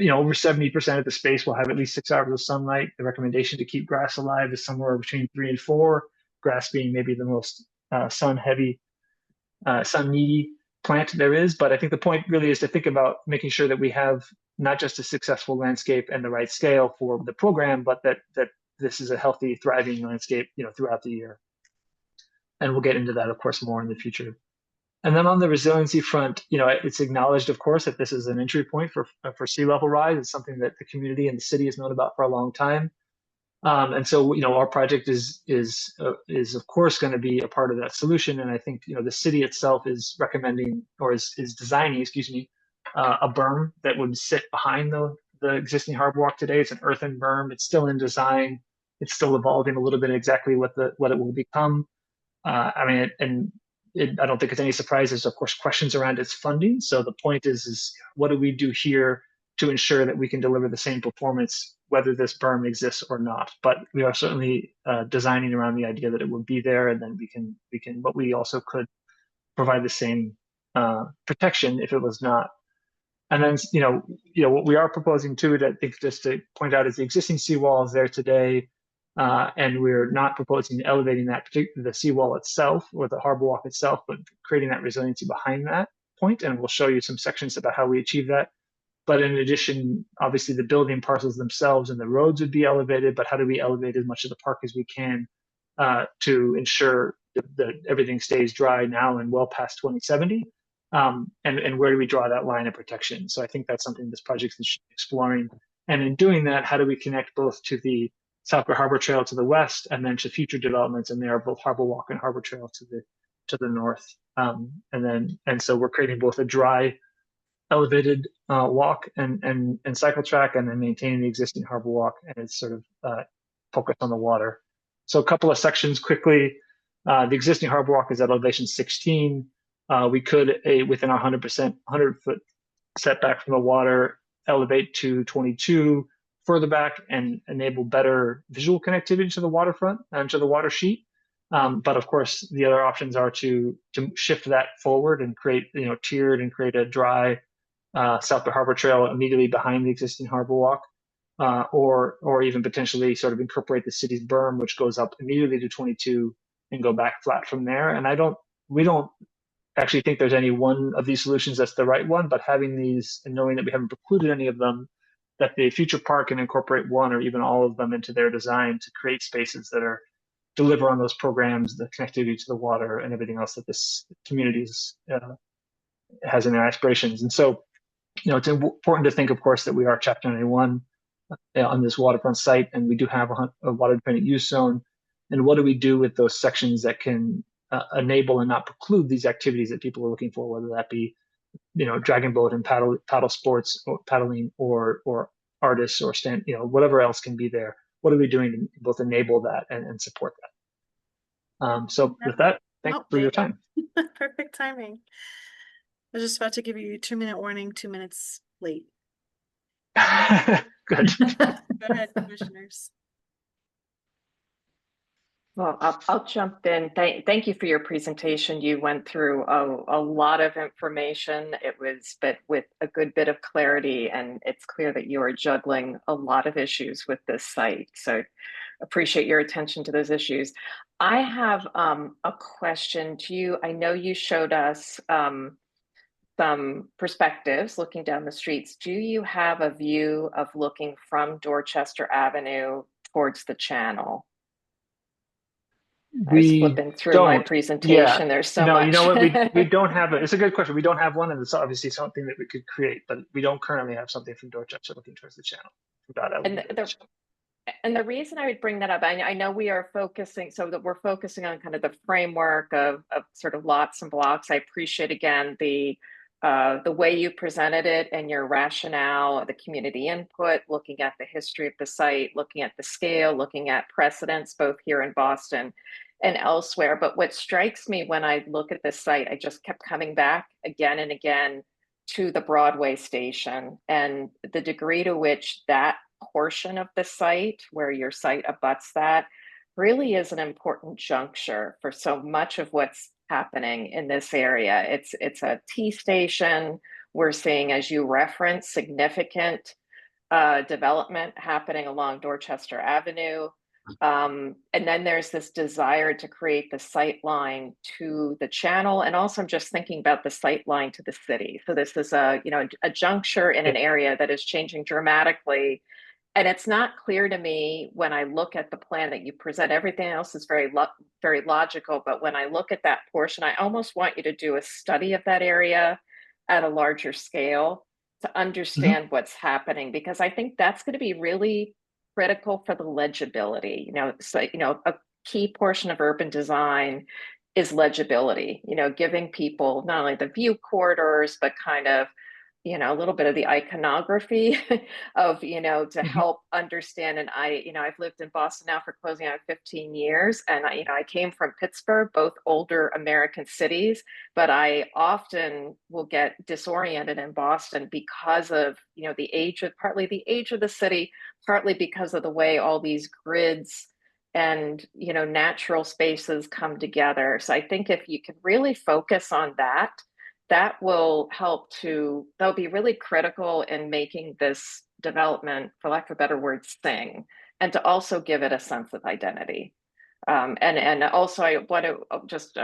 over 70% of the space will have at least 6 hours of sunlight. The recommendation to keep grass alive is somewhere between 3 and 4, grass being maybe the most sun-heavy, sun-needy plant there is. But I think the point really is to think about making sure that we have not just a successful landscape and the right scale for the program, but that this is a healthy, thriving landscape, throughout the year. And we'll get into that, of course, more in the future. And then on the resiliency front, it's acknowledged, of course, that this is an entry point for sea level rise. It's something that the community and the city has known about for a long time. And so, our project is of course going to be a part of that solution. And I think, the city itself is recommending, or is designing, excuse me, a berm that would sit behind the existing harbor walk today. It's an earthen berm. It's still in design. It's still evolving a little bit exactly what it will become. I don't think it's any surprise. There's of course questions around its funding. So the point is what do we do here to ensure that we can deliver the same performance, whether this berm exists or not? But we are certainly designing around the idea that it would be there, and then but we also could provide the same protection if it was not. And then, what we are proposing too, I think just to point out, is the existing seawall is there today. And we're not proposing elevating the seawall itself or the harbor walk itself, but creating that resiliency behind that point. And we'll show you some sections about how we achieve that. But in addition, obviously the building parcels themselves and the roads would be elevated, but how do we elevate as much of the park as we can to ensure that everything stays dry now and well past 2070? And where do we draw that line of protection? So I think that's something this project is exploring. And in doing that, how do we connect both to the Southborough Harbor Trail to the west, and then to future developments, and there are both Harbor Walk and Harbor Trail to the north. And so we're creating both a dry, elevated walk and cycle track, and then maintaining the existing Harbor Walk, and it's sort of focused on the water. So a couple of sections quickly. The existing Harbor Walk is at elevation 16. We could, within our 100-foot setback from the water, elevate to 22. Further back and enable better visual connectivity to the waterfront and to the water sheet. But of course, the other options are to shift that forward and create, tiered and create a dry Southborough Harbor Trail immediately behind the existing harbor walk, or even potentially sort of incorporate the city's berm, which goes up immediately to 22 and go back flat from there. And we don't actually think there's any one of these solutions that's the right one, but having these and knowing that we haven't precluded any of them, that the future park can incorporate one or even all of them into their design to create spaces that deliver on those programs, the connectivity to the water and everything else that this community has in their aspirations. And so, it's important to think, of course, that we are Chapter 91 on this waterfront site, and we do have a water dependent use zone. And what do we do with those sections that can enable and not preclude these activities that people are looking for, whether that be dragon boat and paddle sports, or paddling, or artists, or whatever else can be there. What are we doing to both enable that and support that? So with that, thanks for your time. Perfect timing. I was just about to give you a 2-minute warning, 2 minutes late. Good. Go ahead, commissioners. Well, I'll jump in. Thank you for your presentation. You went through a lot of information. But with a good bit of clarity, and it's clear that you are juggling a lot of issues with this site. So appreciate your attention to those issues. I have a question to you. I know you showed us some perspectives looking down the streets. Do you have a view of looking from Dorchester Avenue towards the channel? I was flipping through my presentation. There's so much. You know what? We don't have it's a good question. We don't have one, and it's obviously something that we could create, but we don't currently have something from Dorchester looking towards the channel. And the reason I would bring that up, I know we are focusing, so that we're focusing on kind of the framework of sort of lots and blocks. I appreciate, again, the way you presented it and your rationale, the community input, looking at the history of the site, looking at the scale, looking at precedents, both here in Boston and elsewhere. But what strikes me when I look at this site, I just kept coming back again and again to the Broadway station, and the degree to which that portion of the site, where your site abuts that, really is an important juncture for so much of what's happening in this area. It's a T station. We're seeing, as you referenced, significant development happening along Dorchester Avenue. And then there's this desire to create the sight line to the channel. And also I'm just thinking about the sight line to the city. So this is a juncture in an area that is changing dramatically And it's not clear to me when I look at the plan that you present. Everything else is very logical, but when I look at that portion, I almost want you to do a study of that area at a larger scale to understand what's happening, because I think that's going to be really critical for the legibility. So a key portion of urban design is legibility. Giving people not only the view corridors, but kind of a little bit of the iconography of, to help understand. And I've lived in Boston now for closing out 15 years. And I came from Pittsburgh, both older American cities, but I often will get disoriented in Boston because of, partly the age of the city, partly because of the way all these grids and, natural spaces come together. So I think if you can really focus on that, that'll be really critical in making this development, for lack of a better word, sing, and to also give it a sense of identity. And also I want to just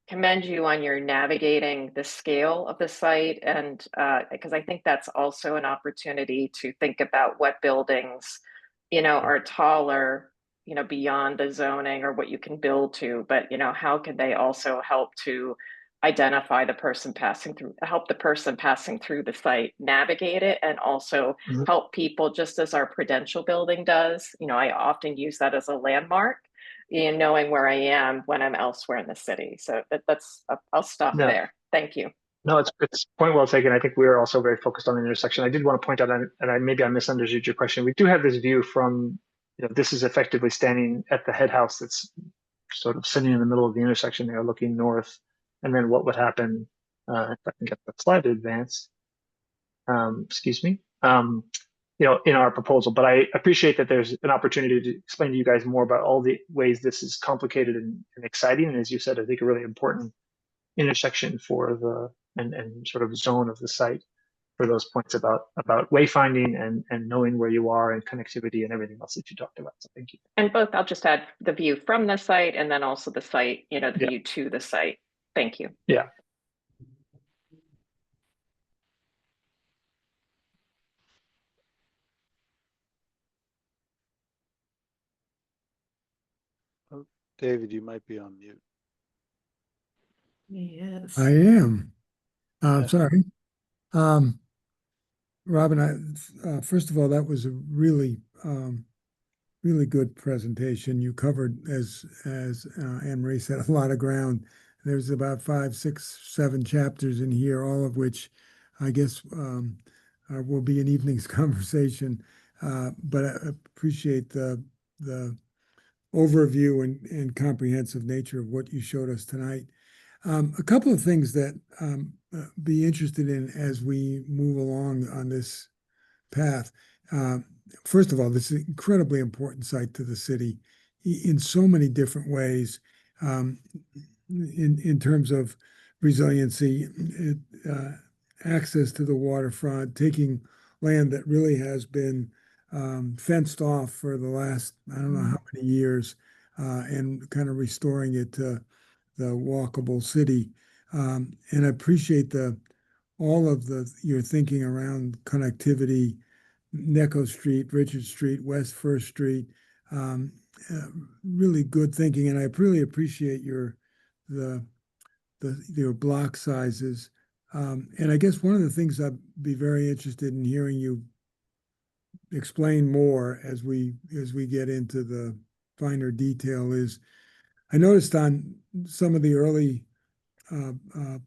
commend you on your navigating the scale of the site, and because I think that's also an opportunity to think about what buildings, are taller, beyond the zoning or what you can build to, but how can they also help to identify the person passing through, help the person passing through the site navigate it, and also help people, just as our Prudential building does. I often use that as a landmark in knowing where I am when I'm elsewhere in the city. So I'll stop there. Thank you. No, it's point well taken. I think we are also very focused on the intersection. I did want to point out, and maybe I misunderstood your question. We do have this view from, this is effectively standing at the head house that's sort of sitting in the middle of the intersection there, looking north. And then what would happen, if I can get that slide to advance, excuse me, in our proposal. But I appreciate that there's an opportunity to explain to you guys more about all the ways this is complicated and exciting. And as you said, I think a really important intersection for the and sort of zone of the site for those points about wayfinding and knowing where you are and connectivity and everything else that you talked about. So thank you. And both, I'll just add the view from the site and then also the site, the view to the site. Thank you. Yeah. Oh, David, you might be on mute. Yes. I am. Sorry. Robin, first of all, that was a really good presentation. You covered, as Anne Marie said, a lot of ground. There's about 5, 6, 7 chapters in here, all of which I guess will be an evening's conversation. But I appreciate the overview and comprehensive nature of what you showed us tonight. A couple of things that be interested in as we move along on this path. First of all, this is an incredibly important site to the city in so many different ways. In terms of resiliency, access to the waterfront, taking land that really has been fenced off for the last, I don't know how many years, and kind of restoring it to the walkable city. And I appreciate all of your thinking around connectivity, Necco Street, Richard Street, West First Street, really good thinking. And I really appreciate your block sizes. And I guess one of the things I'd be very interested in hearing you explain more as we get into the finer detail is, I noticed on some of the early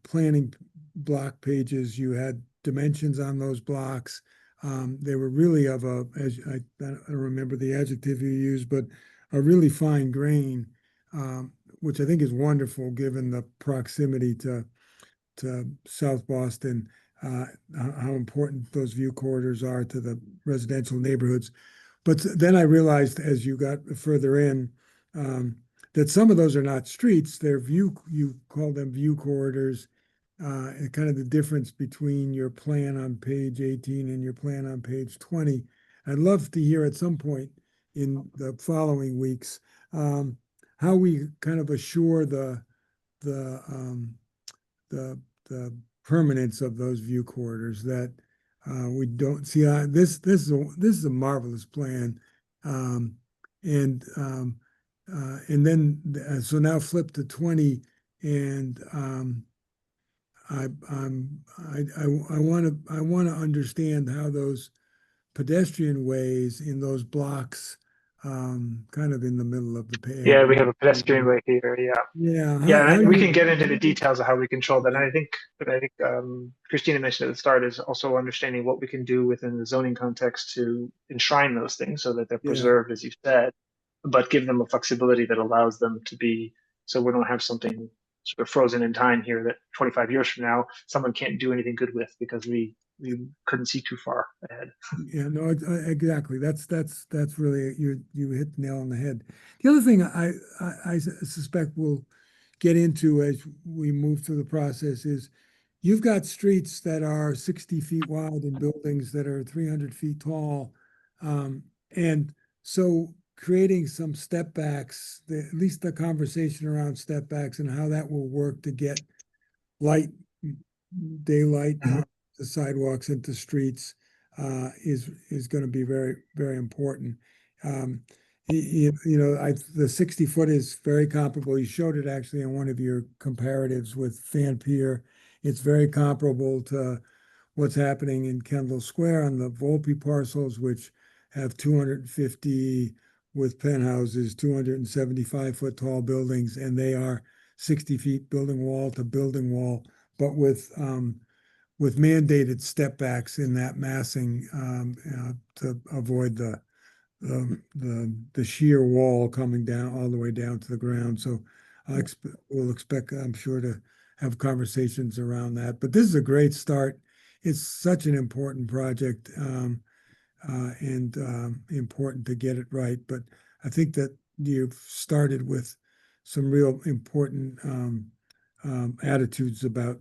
planning block pages, you had dimensions on those blocks. They were really of as I don't remember the adjective you used, but a really fine grain, which I think is wonderful given the proximity to South Boston, how important those view corridors are to the residential neighborhoods. But then I realized as you got further in, that some of those are not streets, they're you call them view corridors, and kind of the difference between your plan on page 18 and your plan on page 20. I'd love to hear at some point in the following weeks, how we kind of assure the permanence of those view corridors, that We don't see, this is a marvelous plan. And then, so now flip to 20, and I want to understand how those pedestrian ways in those blocks, kind of in the middle of the Yeah, page. we have a pedestrian way here. Yeah. Yeah, Yeah, how and we you, can get into the details of how we control that. And I think Christina mentioned at the start is also understanding what we can do within the zoning context to enshrine those things so that they're yeah, preserved, as you said, but give them a flexibility that allows them to be, so we don't have something sort of frozen in time here that 25 years from now someone can't do anything good with because we couldn't see too far ahead. yeah, no, exactly. That's really, you hit the nail on the head. The other thing I suspect we'll get into as we move through the process is you've got streets that are 60 feet wide and buildings that are 300 feet tall. And so creating some step backs, at least the conversation around step backs and how that will work to get light, daylight on the sidewalks into streets is going to be very, very important. The 60-foot is very comparable. You showed it actually on one of your comparatives with Fan Pier. It's very comparable to what's happening in Kendall Square on the Volpe parcels, which have 250 with penthouses, 275-foot tall buildings, and they are 60 feet building wall to building wall, but with mandated step backs in that massing to avoid the sheer wall coming down all the way down to the ground. So we'll expect, I'm sure, to have conversations around that. But this is a great start. It's such an important project and important to get it right. But I think that you've started with some real important attitude about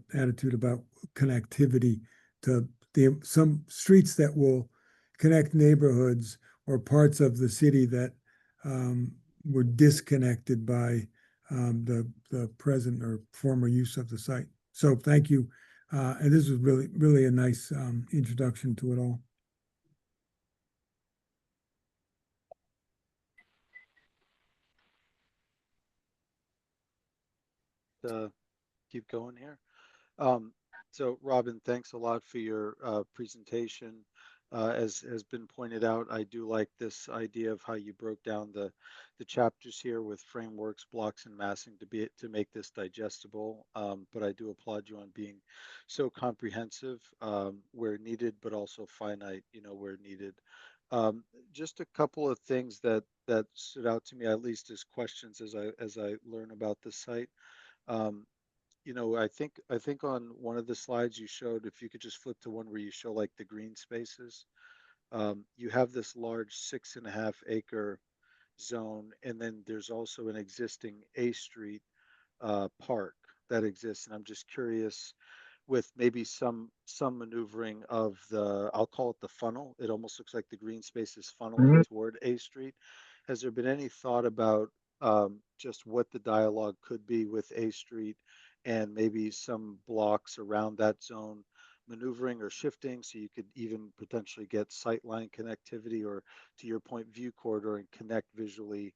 connectivity to some streets that will connect neighborhoods or parts of the city that were disconnected by the present or former use of the site. So thank you. And this was really, really a nice introduction to it all. Keep going here. So Robin, thanks a lot for your presentation. As has been pointed out, I do like this idea of how you broke down the chapters here with frameworks, blocks, and massing to make this digestible. But I do applaud you on being so comprehensive where needed, but also finite, where needed. Just a couple of things that stood out to me, at least as questions as I learn about the site. I think on one of the slides you showed, if you could just flip to one where you show like the green spaces, you have this large 6.5 acre zone, and then there's also an existing A Street park that exists. And I'm just curious, with maybe some maneuvering of I'll call it the funnel. It almost looks like the green space is funneling toward A Street. Has there been any thought about just what the dialogue could be with A Street and maybe some blocks around that zone maneuvering or shifting so you could even potentially get sightline connectivity or, to your point, view corridor and connect visually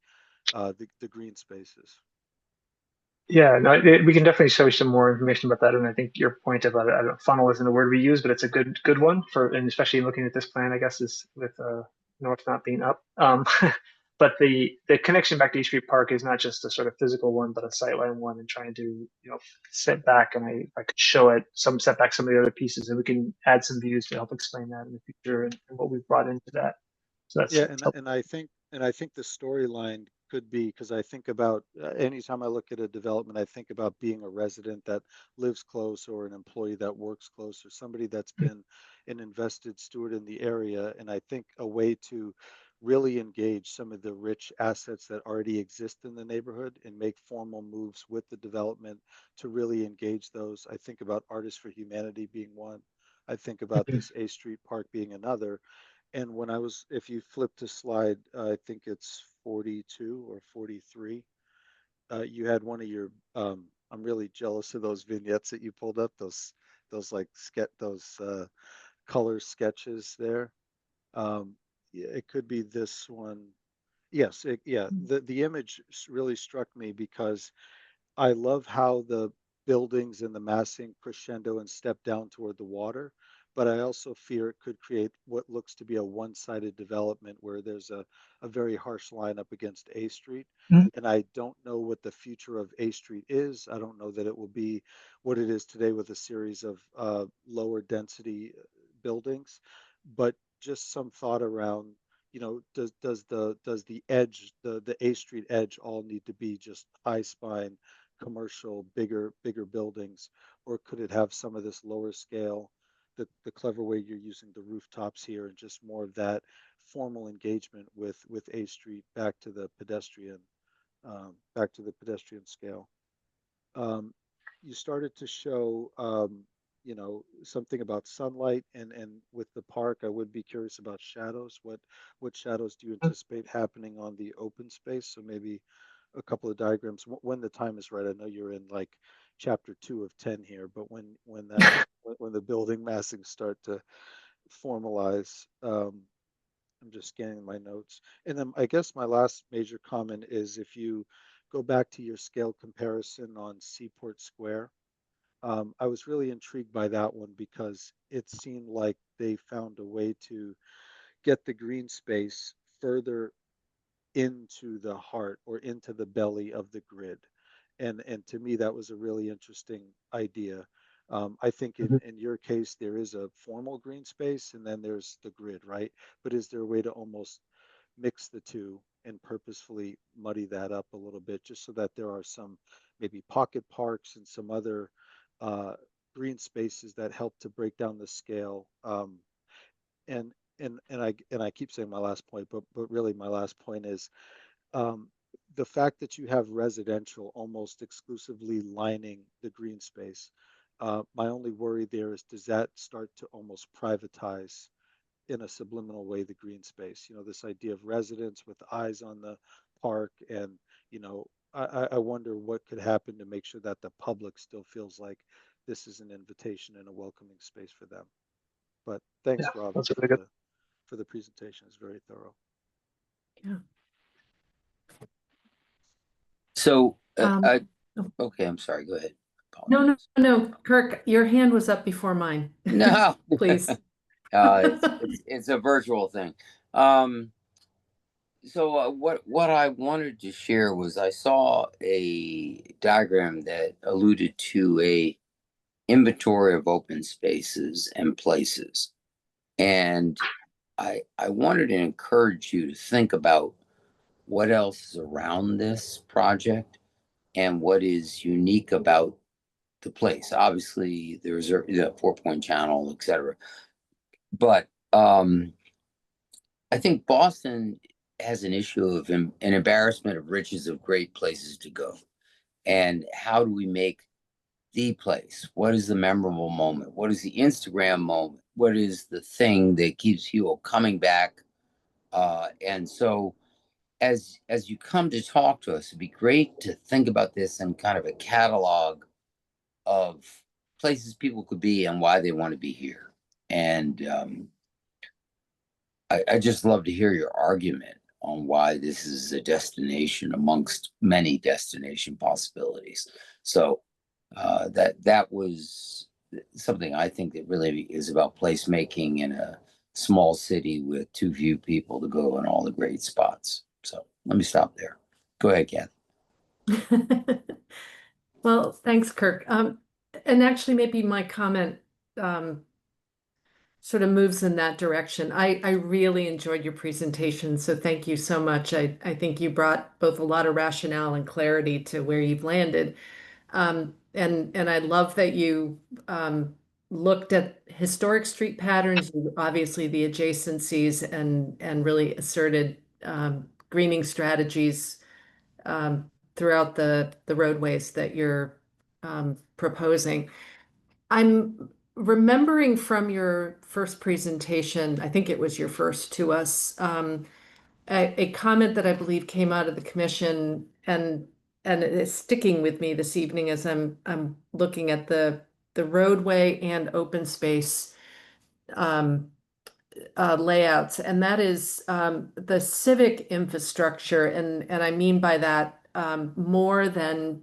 the green spaces? Yeah, no, we can definitely show you some more information about that. And I think your point about I don't know, funnel isn't a word we use, but it's a good one for, and especially looking at this plan, I guess, is with north not being up. But the connection back to East Street Park is not just a sort of physical one, but a sightline one, and trying to set back. And I could show it some setback, some of the other pieces, and we can add some views to help explain that in the future and what we've brought into that. So that's Yeah, and I think the storyline could be, because I think about anytime I look at a development, I think about being a resident that lives close or an employee that works close or somebody that's been an invested steward in the area. And I think a way to really engage some of the rich assets that already exist in the neighborhood and make formal moves with the development to really engage those. I think about Artists for Humanity being one. I think about this A Street Park being another. And if you flip to slide, I think it's 42 or 43, you had one of your, I'm really jealous of those vignettes that you pulled up, those like those color sketches there. Yeah, it could be this one. Yes, yeah, the image really struck me because I love how the buildings and the massing crescendo and step down toward the water, but I also fear it could create what looks to be a one-sided development where there's a very harsh line up against A Street. Mhm. And I don't know what the future of A Street is. I don't know that it will be what it is today with a series of lower density buildings, but just some thought around, does the edge, the A Street edge all need to be just high spine commercial, bigger buildings, or could it have some of this lower scale, the clever way you're using the rooftops here, and just more of that formal engagement with A Street back to the pedestrian scale. You started to show, something about sunlight, and with the park, I would be curious about shadows. What shadows do you anticipate happening on the open space? So maybe a couple of diagrams when the time is right. I know you're in like chapter 2 of 10 here, but when the building massings start to formalize, I'm just scanning my notes. And then I guess my last major comment is if you go back to your scale comparison on Seaport Square, I was really intrigued by that one because it seemed like they found a way to get the green space further into the heart or into the belly of the grid. And to me, that was a really interesting idea. I think in your case, there is a formal green space and then there's the grid, right? But is there a way to almost mix the two and purposefully muddy that up a little bit just so that there are some maybe pocket parks and some other uh, green spaces that help to break down the scale? And and I keep saying my last point, but really my last point is um, the fact that you have residential almost exclusively lining the green space. My only worry there is, does that start to almost privatize in a subliminal way the green space? This idea of residents with eyes on the park, and I wonder what could happen to make sure that the public still feels like this is an invitation and a welcoming space for them. But thanks, Yeah, Rob, that's for really good. the presentation. It's very thorough. Yeah. So, Um, okay, I'm sorry, go ahead. no, Kirk, your hand was up before mine. No, Please. it's a virtual thing. So what I wanted to share was I saw a diagram that alluded to a inventory of open spaces and places, and I wanted to encourage you to think about what else is around this project and what is unique about the place. Obviously, there's a 4-point channel, etc. But I think Boston has an issue of an embarrassment of riches of great places to go. And how do we make the place? What is the memorable moment? What is the Instagram moment? What is the thing that keeps people coming back? And so as you come to talk to us, it'd be great to think about this in kind of a catalog of places people could be and why they want to be here. And I just love to hear your argument on why this is a destination amongst many destination possibilities. So that was something I think that really is about placemaking in a small city with too few people to go in all the great spots. So let me stop there. Go ahead, Kathy. Well, thanks, Kirk. And actually, maybe my comment sort of moves in that direction. I really enjoyed your presentation, so thank you so much. I think you brought both a lot of rationale and clarity to where you've landed. And I love that you looked at historic street patterns, obviously the adjacencies, and really asserted greening strategies throughout the roadways that you're proposing. I'm remembering from your first presentation, I think it was your first to us, a comment that I believe came out of the commission, and it's sticking with me this evening as I'm looking at the roadway and open space layouts, and that is the civic infrastructure, and I mean by that more than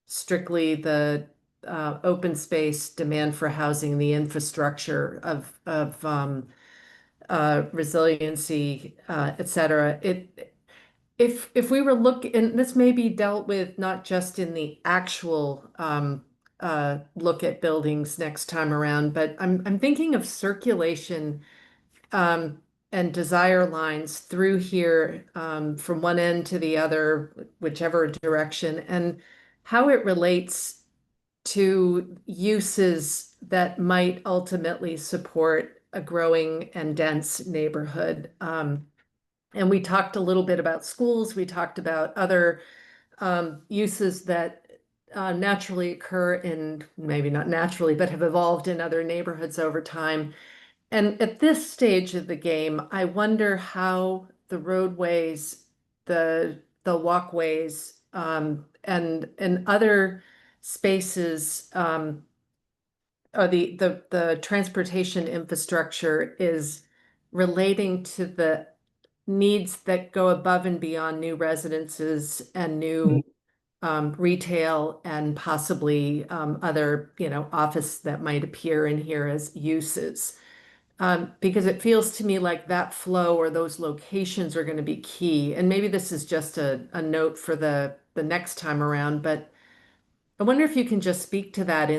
strictly the open space, demand for housing, the infrastructure of resiliency, et cetera. If we were and this may be dealt with not just in the actual look at buildings next time around, but I'm thinking of circulation and desire lines through here from one end to the other, whichever direction, and how it relates to uses that might ultimately support a growing and dense neighborhood. And we talked a little bit about schools. We talked about other uses that naturally occur in, maybe not naturally, but have evolved in other neighborhoods over time. And at this stage of the game, I wonder how the roadways, the walkways, and other spaces, or the transportation infrastructure is relating to the needs that go above and beyond new residences and new retail and possibly other, office that might appear in here as uses. Because it feels to me like that flow or those locations are going to be key. And maybe this is just a note for the next time around, but I wonder if you can just speak to that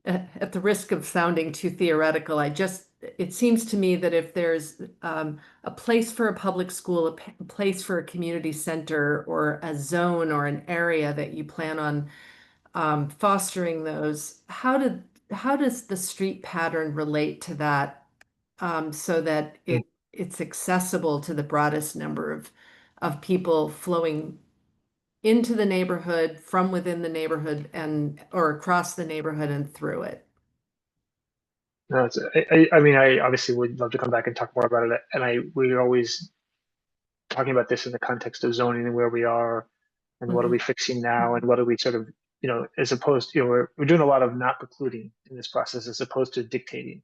at the risk of sounding too theoretical. It seems to me that if there's a place for a public school, a place for a community center, or a zone or an area that you plan on fostering those, how does the street pattern relate to that, so that it's accessible to the broadest number of people flowing into the neighborhood, from within the neighborhood, or across the neighborhood and through it? No, I mean, I obviously would love to come back and talk more about it, and we're always talking about this in the context of zoning and where we are, and what are we fixing now, and what are we sort of, as opposed to, we're doing a lot of not precluding in this process as opposed to dictating,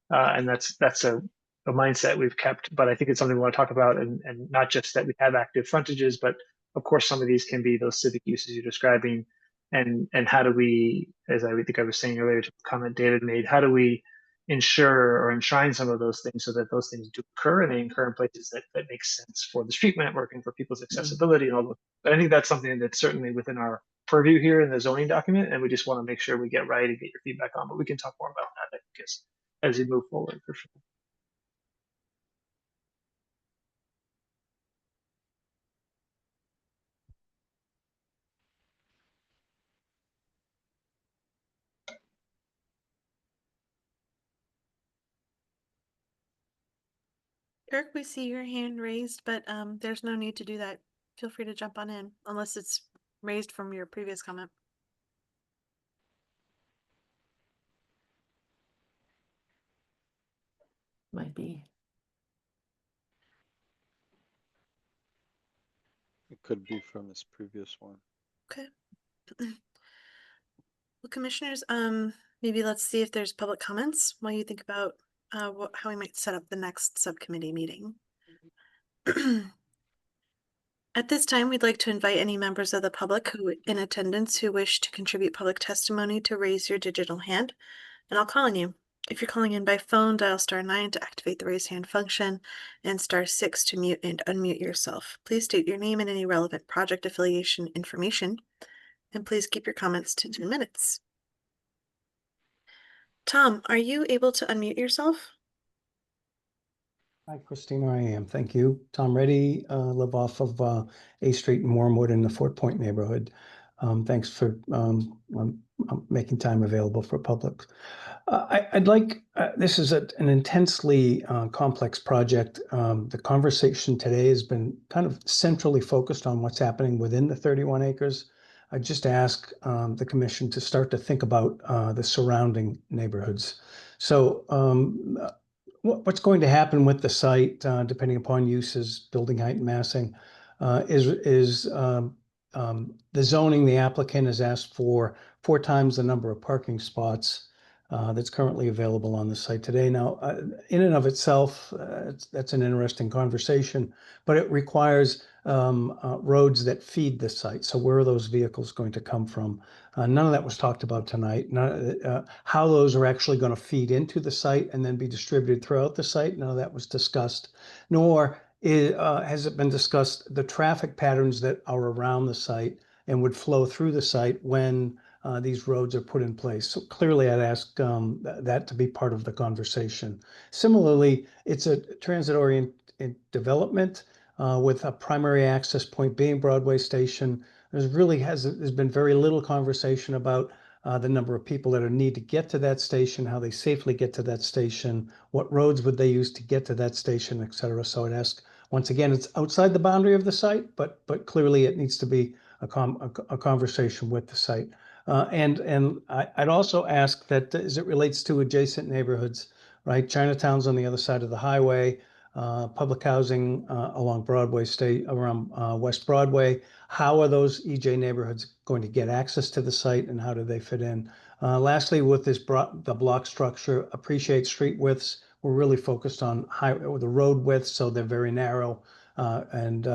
and that's a mindset we've kept. But I think it's something we want to talk about, and not just that we have active frontages, but of course some of these can be those civic uses you're describing, and how do we, as I think I was saying earlier to the comment David made, how do we ensure or enshrine some of those things so that those things do occur, and they occur in places that make sense for the street network and for people's accessibility and all that. But I think that's something that's certainly within our purview here in the zoning document, and we just want to make sure we get right and get your feedback on. But we can talk more about that, I think, as we move forward, for sure. Kirk, we see your hand raised, but there's no need to do that. Feel free to jump on in, unless it's raised from your previous comment. Might be. It could be from this previous one. Okay. Well, commissioners, maybe let's see if there's public comments while you think about how we might set up the next subcommittee meeting. At this time, we'd like to invite any members of the public who in attendance who wish to contribute public testimony to raise your digital hand, and I'll call on you. If you're calling in by phone, dial *9 to activate the raise hand function and *6 to mute and unmute yourself. Please state your name and any relevant project affiliation information, and please keep your comments to 2 minutes. Tom, are you able to unmute yourself? Hi, Christina, I am. Thank you. Tom Reddy, live off of A Street in Wormwood in the Fort Point neighborhood. Thanks for making time available for public. I'd like, this is an intensely complex project. The conversation today has been kind of centrally focused on what's happening within the 31 acres. I just ask the commission to start to think about the surrounding neighborhoods. So what's going to happen with the site, depending upon uses, building height and massing, is the zoning. The applicant has asked for 4 times the number of parking spots. that's currently available on the site today. Now, in and of itself, that's an interesting conversation, but it requires roads that feed the site. So where are those vehicles going to come from? None of that was talked about tonight. How those are actually going to feed into the site and then be distributed throughout the site, none of that was discussed. Nor has it been discussed the traffic patterns that are around the site and would flow through the site when these roads are put in place. So clearly, I'd ask that to be part of the conversation. Similarly, it's a transit-oriented development with a primary access point being Broadway Station. There's been very little conversation about the number of people that need to get to that station, how they safely get to that station, what roads would they use to get to that station, et cetera. So I'd ask, once again, it's outside the boundary of the site, but clearly it needs to be a conversation with the site. And I'd also ask that as it relates to adjacent neighborhoods, right? Chinatown's on the other side of the highway, public housing along Broadway State, around West Broadway. How are those EJ neighborhoods going to get access to the site and how do they fit in? Lastly, with this the block structure, appreciate street widths. We're really focused on the road widths, so they're very narrow and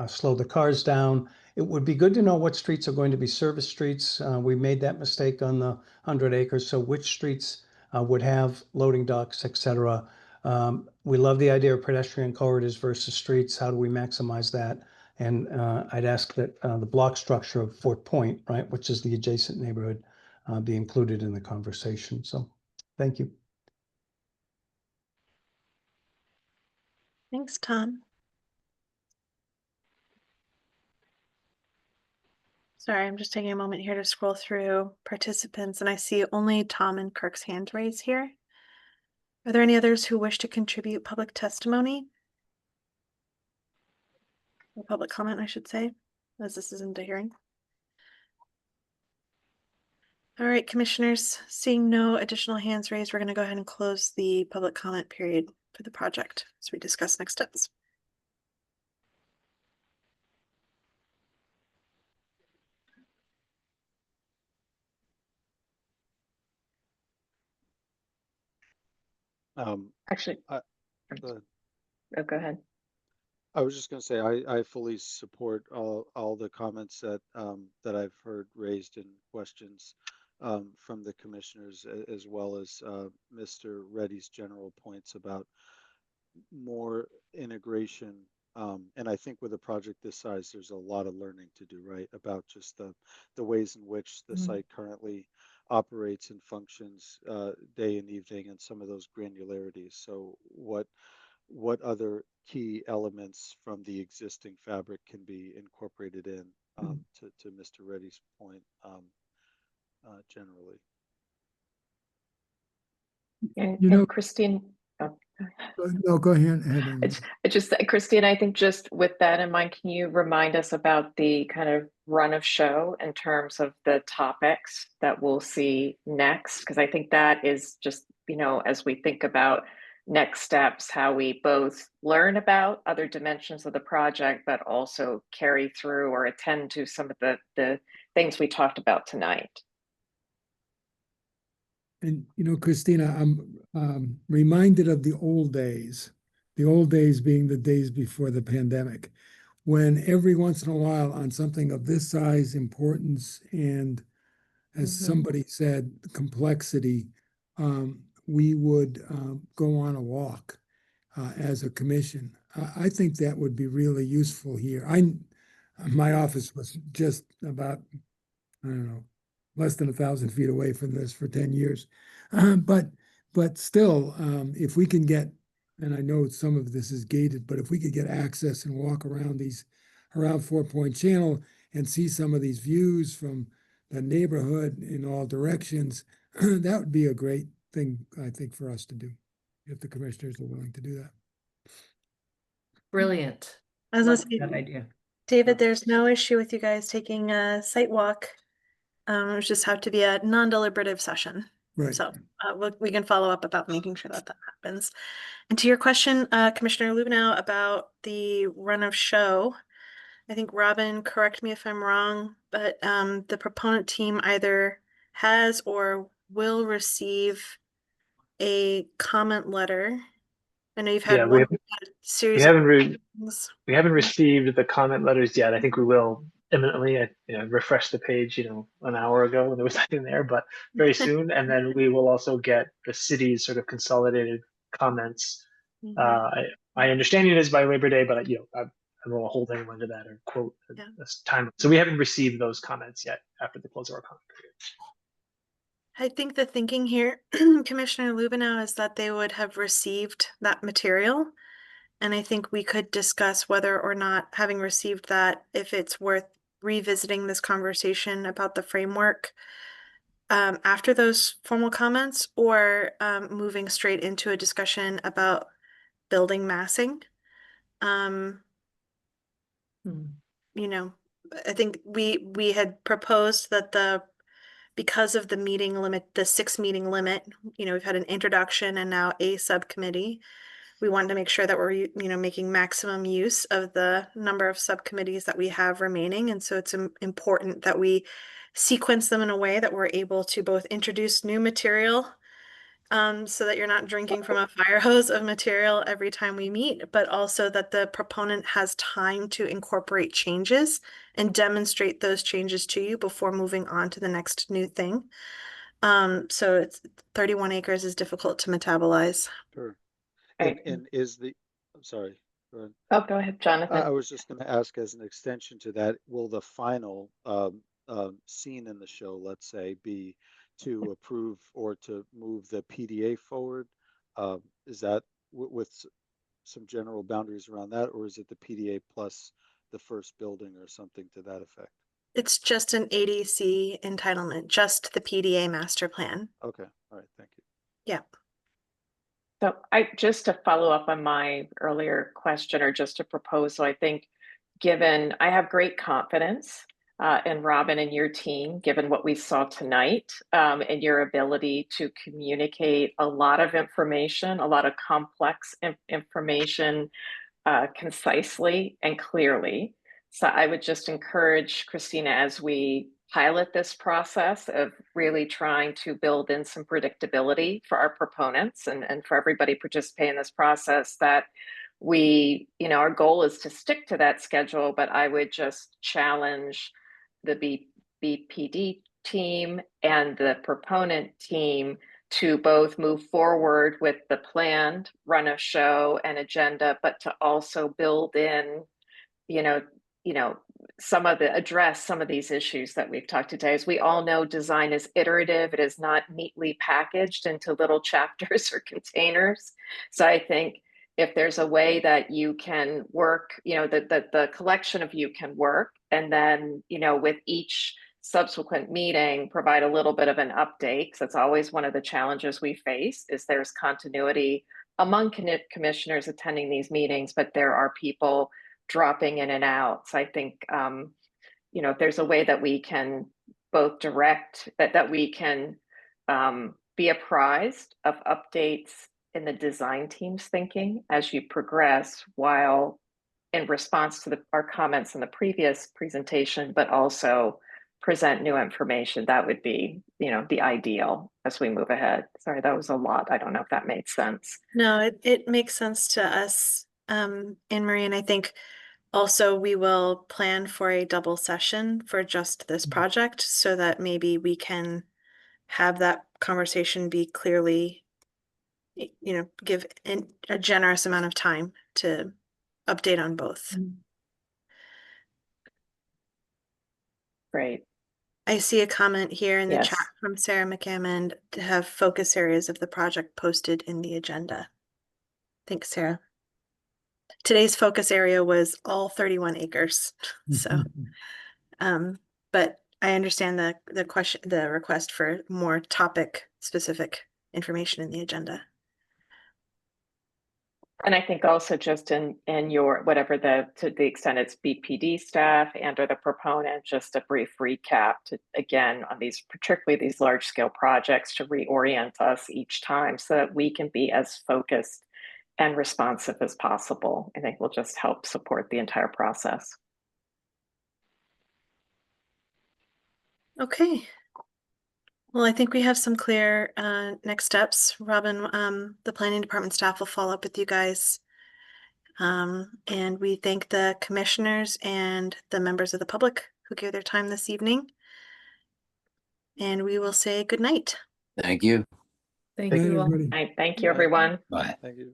slow the cars down. It would be good to know what streets are going to be service streets. We made that mistake on the 100 acres. So which streets would have loading docks, et cetera. We love the idea of pedestrian corridors versus streets. How do we maximize that? And I'd ask that the block structure of Fort Point, right, which is the adjacent neighborhood, be included in the conversation. So thank you. Thanks, Tom. Sorry, I'm just taking a moment here to scroll through participants, and I see only Tom and Kirk's hand raised here. Are there any others who wish to contribute public testimony? Or public comment, I should say, as this isn't a hearing. All right, commissioners, seeing no additional hands raised, we're going to go ahead and close the public comment period for the project as we discuss next steps. Actually, go go ahead. I was just going to say I fully support all the comments that that I've heard raised in questions from the commissioners, as well as Mr. Reddy's general points about more integration. And I think with a project this size, there's a lot of learning to do, right? About just the ways in which the site currently operates and functions day and evening, and some of those granularities. So what other key elements from the existing fabric can be incorporated in to Mr. Reddy's point generally. And Christine, No, go ahead. it's just Christine, I think just with that in mind, can you remind us about the kind of run of show in terms of the topics that we'll see next? Because I think that is just, as we think about next steps, how we both learn about other dimensions of the project, but also carry through or attend to some of the things we talked about tonight. And, Christina, I'm reminded of the old days being the days before the pandemic, when every once in a while on something of this size, importance, and as somebody said, complexity, we would go on a walk as a commission. I think that would be really useful here. My office was just about, I don't know, less than 1,000 feet away from this for 10 years. But still, if we can get, and I know some of this is gated, but if we could get access and walk around around 4 Point Channel and see some of these views from the neighborhood in all directions, that would be a great thing, I think, for us to do, if the commissioners are willing to do that. Brilliant. As I was that idea. David, there's no issue with you guys taking a site walk. It just have to be a non-deliberative session. Right. So we can follow up about making sure that happens. And to your question, Commissioner Lubenow, about the run of show, I think Robin, correct me if I'm wrong, but the proponent team either has or will receive a comment letter. I know you've Yeah, had we one haven't, we series of haven't things. we haven't received the comment letters yet. I think we will imminently. I refreshed the page, an hour ago when there was nothing there, but very soon. And then we will also get the city's sort of consolidated comments. I understand it is by Labor Day, but I don't want to hold anyone to that or quote this time. So we haven't received those comments yet after the close of our comment period. I think the thinking here, Commissioner Lubinow, is that they would have received that material. And I think we could discuss whether or not, having received that, if it's worth revisiting this conversation about the framework after those formal comments, or moving straight into a discussion about building massing. I think we had proposed that because of the meeting limit, the 6 meeting limit, we've had an introduction and now a subcommittee. We wanted to make sure that we're, making maximum use of the number of subcommittees that we have remaining. And so it's important that we sequence them in a way that we're able to both introduce new material, so that you're not drinking from a fire hose of material every time we meet, but also that the proponent has time to incorporate changes and demonstrate those changes to you before moving on to the next new thing. So it's 31 acres is difficult to metabolize. Sure. Right. And I'm sorry. Go ahead. Oh, go ahead, Jonathan. I was just going to ask, as an extension to that, will the final scene in the show, let's say, be to approve or to move the PDA forward? Is that with some general boundaries around that, or is it the PDA plus the first building or something to that effect? It's just an ADC entitlement, just the PDA master plan. Okay. All right. Thank you. Yeah. So just to follow up on my earlier question, or just to propose, so I think given I have great confidence in Robin and your team, given what we saw tonight, and your ability to communicate a lot of information, a lot of complex information concisely and clearly. So I would just encourage Christina, as we pilot this process of really trying to build in some predictability for our proponents and for everybody participating in this process, that our goal is to stick to that schedule, but I would just challenge the BPD team and the proponent team to both move forward with the planned run of show and agenda, but to also build in, address some of these issues that we've talked today. As we all know, design is iterative. It is not neatly packaged into little chapters or containers. So I think if there's a way that you can work, the collection of you can work, and then, with each subsequent meeting, provide a little bit of an update, because that's always one of the challenges we face, is there's continuity among commissioners attending these meetings, but there are people dropping in and out. So I think, if there's a way that we can both direct, that we can be apprised of updates in the design team's thinking as you progress, while in response to our comments in the previous presentation, but also present new information, that would be, the ideal as we move ahead. Sorry, that was a lot. I don't know if that made sense. No, it makes sense to us, Anne Marie, and I think also we will plan for a double session for just this project, so that maybe we can have that conversation be clearly, give a generous amount of time to update on both. Great. I see a comment here in the Yes. chat from Sarah McCammond to have focus areas of the project posted in the agenda. Thanks, Sarah. Today's focus area was all 31 acres. So, but I understand the request for more topic specific information in the agenda. And I think also just in your, to the extent it's BPD staff and or the proponent, just a brief recap to, again, on these, particularly these large scale projects, to reorient us each time so that we can be as focused and responsive as possible. I think will just help support the entire process. Okay. Well, I think we have some clear next steps. Robin, the planning department staff will follow up with you guys. And we thank the commissioners and the members of the public who gave their time this evening. And we will say good night. Thank you. Thank Good night, you all. everybody. Thank you, everyone. Bye. Thank you.